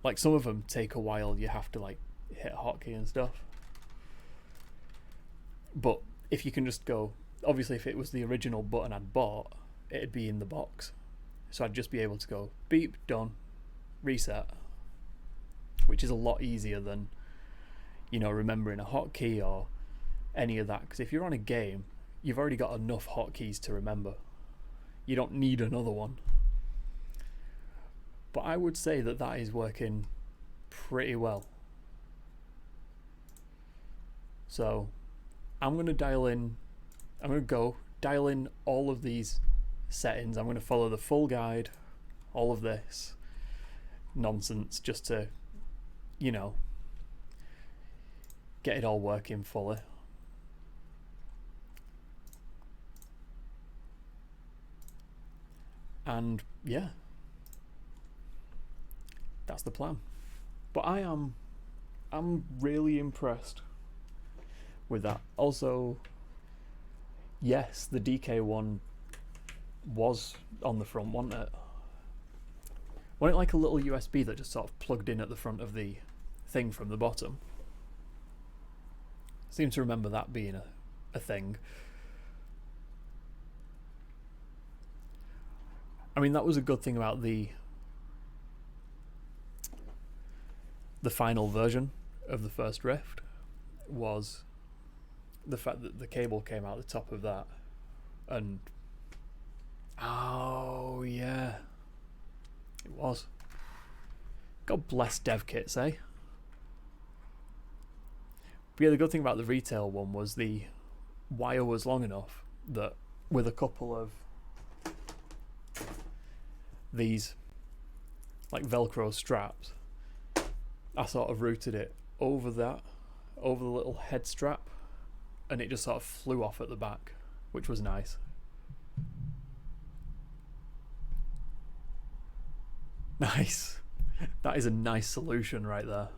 Like some of them take a while, you have to like hit a hotkey and stuff. But if you can just go, obviously if it was the original button I'd bought, it'd be in the box. So I'd just be able to go beep, done, reset, which is a lot easier than, you know, remembering a hotkey or any of that. Because if you're on a game, you've already got enough hotkeys to remember. You don't need another one. But I would say that that is working pretty well. So I'm going to dial in all of these settings. I'm going to follow the full guide, all of this nonsense, just to, you know, get it all working fully. And yeah, that's the plan. But I'm really impressed with that. Also, yes, the DK one was on the front, wasn't it? Wasn't it like a little USB that just sort of plugged in at the front of the thing from the bottom? I seem to remember that being a thing. I mean, that was a good thing about the final version of the first Rift, was the fact that the cable came out the top of that and Oh, yeah. It was. God bless dev kits, eh? But yeah, the good thing about the retail one was the wire was long enough that with a couple of these like Velcro straps, I sort of routed it over the little head strap, and it just sort of flew off at the back, which was nice. Nice. That is a nice solution right there.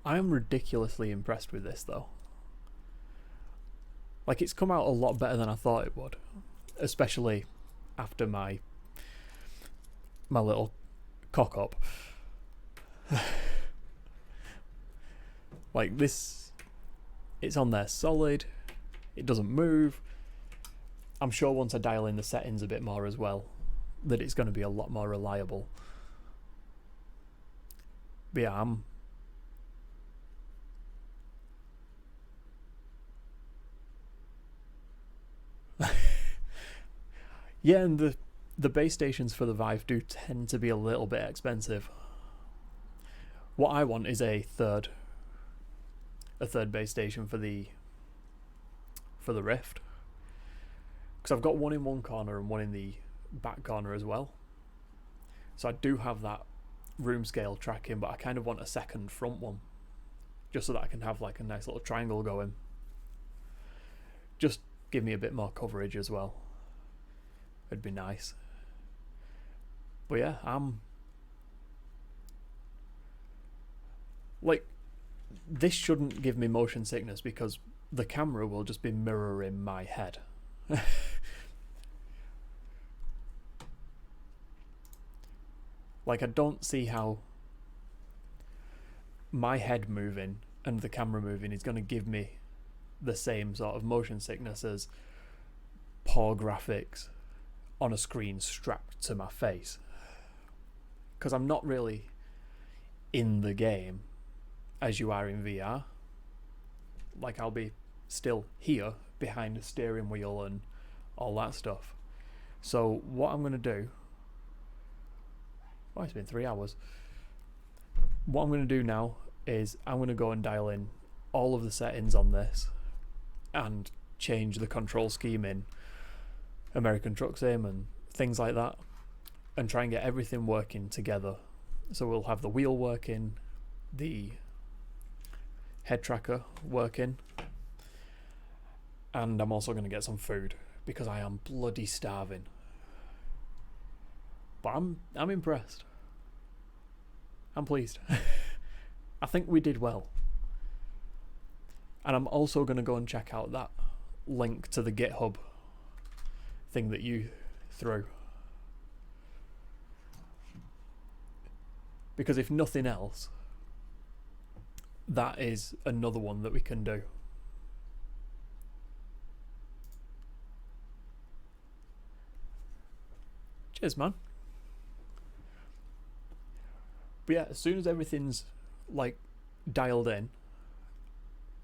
I am ridiculously impressed with this though. Like, it's come out a lot better than I thought it would, especially after my little cock up. Like, this, it's on there solid, it doesn't move. I'm sure once I dial in the settings a bit more as well, that it's going to be a lot more reliable. But yeah, yeah, and the base stations for the Vive do tend to be a little bit expensive. What I want is a third base station for the Rift, because I've got one in one corner and one in the back corner as well. So I do have that room scale tracking, but I kind of want a second front one, just so that I can have like a nice little triangle going. Just give me a bit more coverage as well. It'd be nice. But yeah, like, this shouldn't give me motion sickness because the camera will just be mirroring my head. Like, I don't see how my head moving and the camera moving is going to give me the same sort of motion sickness as poor graphics on a screen strapped to my face, because I'm not really in the game as you are in VR. Like, I'll be still here behind a steering wheel and all that stuff. So what I'm going to do, it's been 3 hours. What I'm going to do now is I'm going to go and dial in all of the settings on this and change the control scheme in American Truck Sim and things like that, and try and get everything working together. So we'll have the wheel working, the head tracker working, and I'm also going to get some food because I am bloody starving. But I'm impressed. I'm pleased. I think we did well. And I'm also going to go and check out that link to the GitHub thing that you threw, because if nothing else, that is another one that we can do. Cheers, man. But yeah, as soon as everything's like dialed in,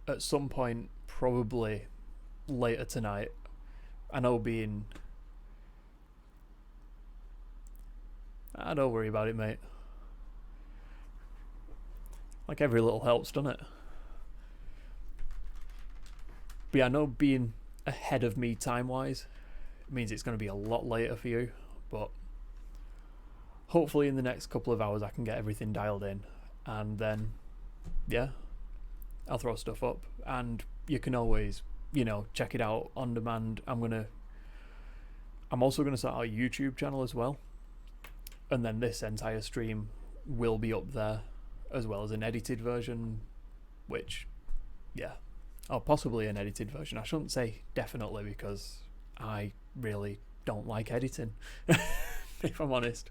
at some point, probably later tonight, I know don't worry about it, mate. Like, every little helps, doesn't it? But yeah, I know being ahead of me time-wise means it's going to be a lot later for you, but hopefully in the next couple of hours I can get everything dialed in, and then, yeah, I'll throw stuff up, and you can always, check it out on demand. I'm also going to start a YouTube channel as well, and then this entire stream will be up there, as well as an edited version, which, yeah, or possibly an edited version. I shouldn't say definitely, because I really don't like editing, if I'm honest.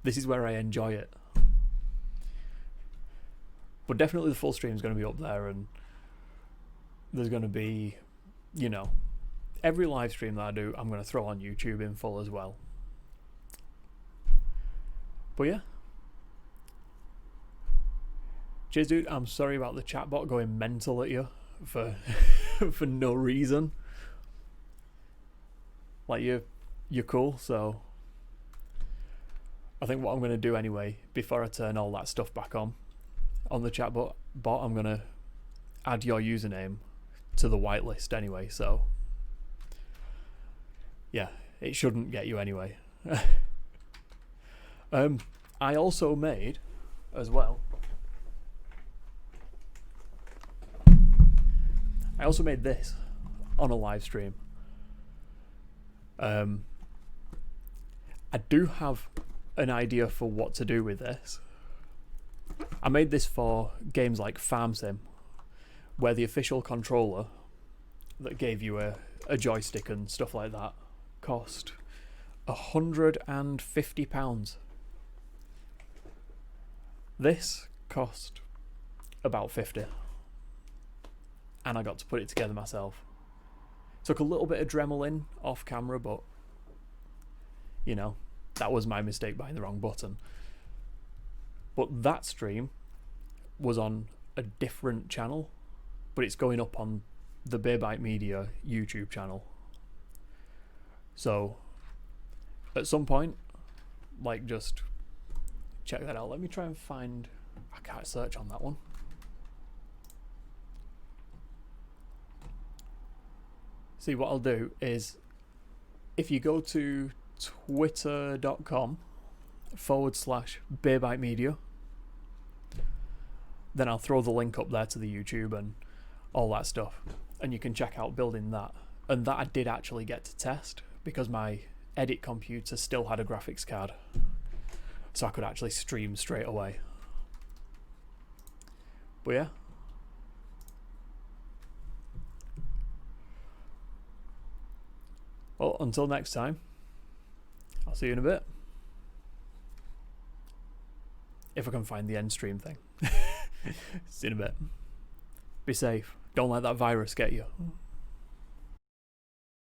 This is where I enjoy it. But definitely the full stream is going to be up there, and there's going to be, you know, every live stream that I do, I'm going to throw on YouTube in full as well. But yeah. Cheers, dude. I'm sorry about the chatbot going mental at you for for no reason. Like, you're cool, so I think what I'm going to do anyway, before I turn all that stuff back on the chatbot, I'm going to add your username to the whitelist anyway, so yeah, it shouldn't get you anyway. I also made, as well, this on a live stream. I do have an idea for what to do with this. I made this for games like Farm Sim, where the official controller that gave you a joystick and stuff like that cost £150. This cost about 50, and I got to put it together myself. Took a little bit of Dremel in off camera, but you know, that was my mistake, buying the wrong button. But that stream was on a different channel, but it's going up on the BeerByteMedia YouTube channel. So at some point, like, just check that out. Let me try and find, I can't search on that one. See, what I'll do is, if you go to twitter.com/BeerByteMedia, then I'll throw the link up there to the YouTube and all that stuff, and you can check out building that. And that I did actually get to test, because my edit computer still had a graphics card, so I could actually stream straight away. But yeah. Well, until next time, I'll see you in a bit. If I can find the end stream thing. See you in a bit. Be safe. Don't let that virus get you.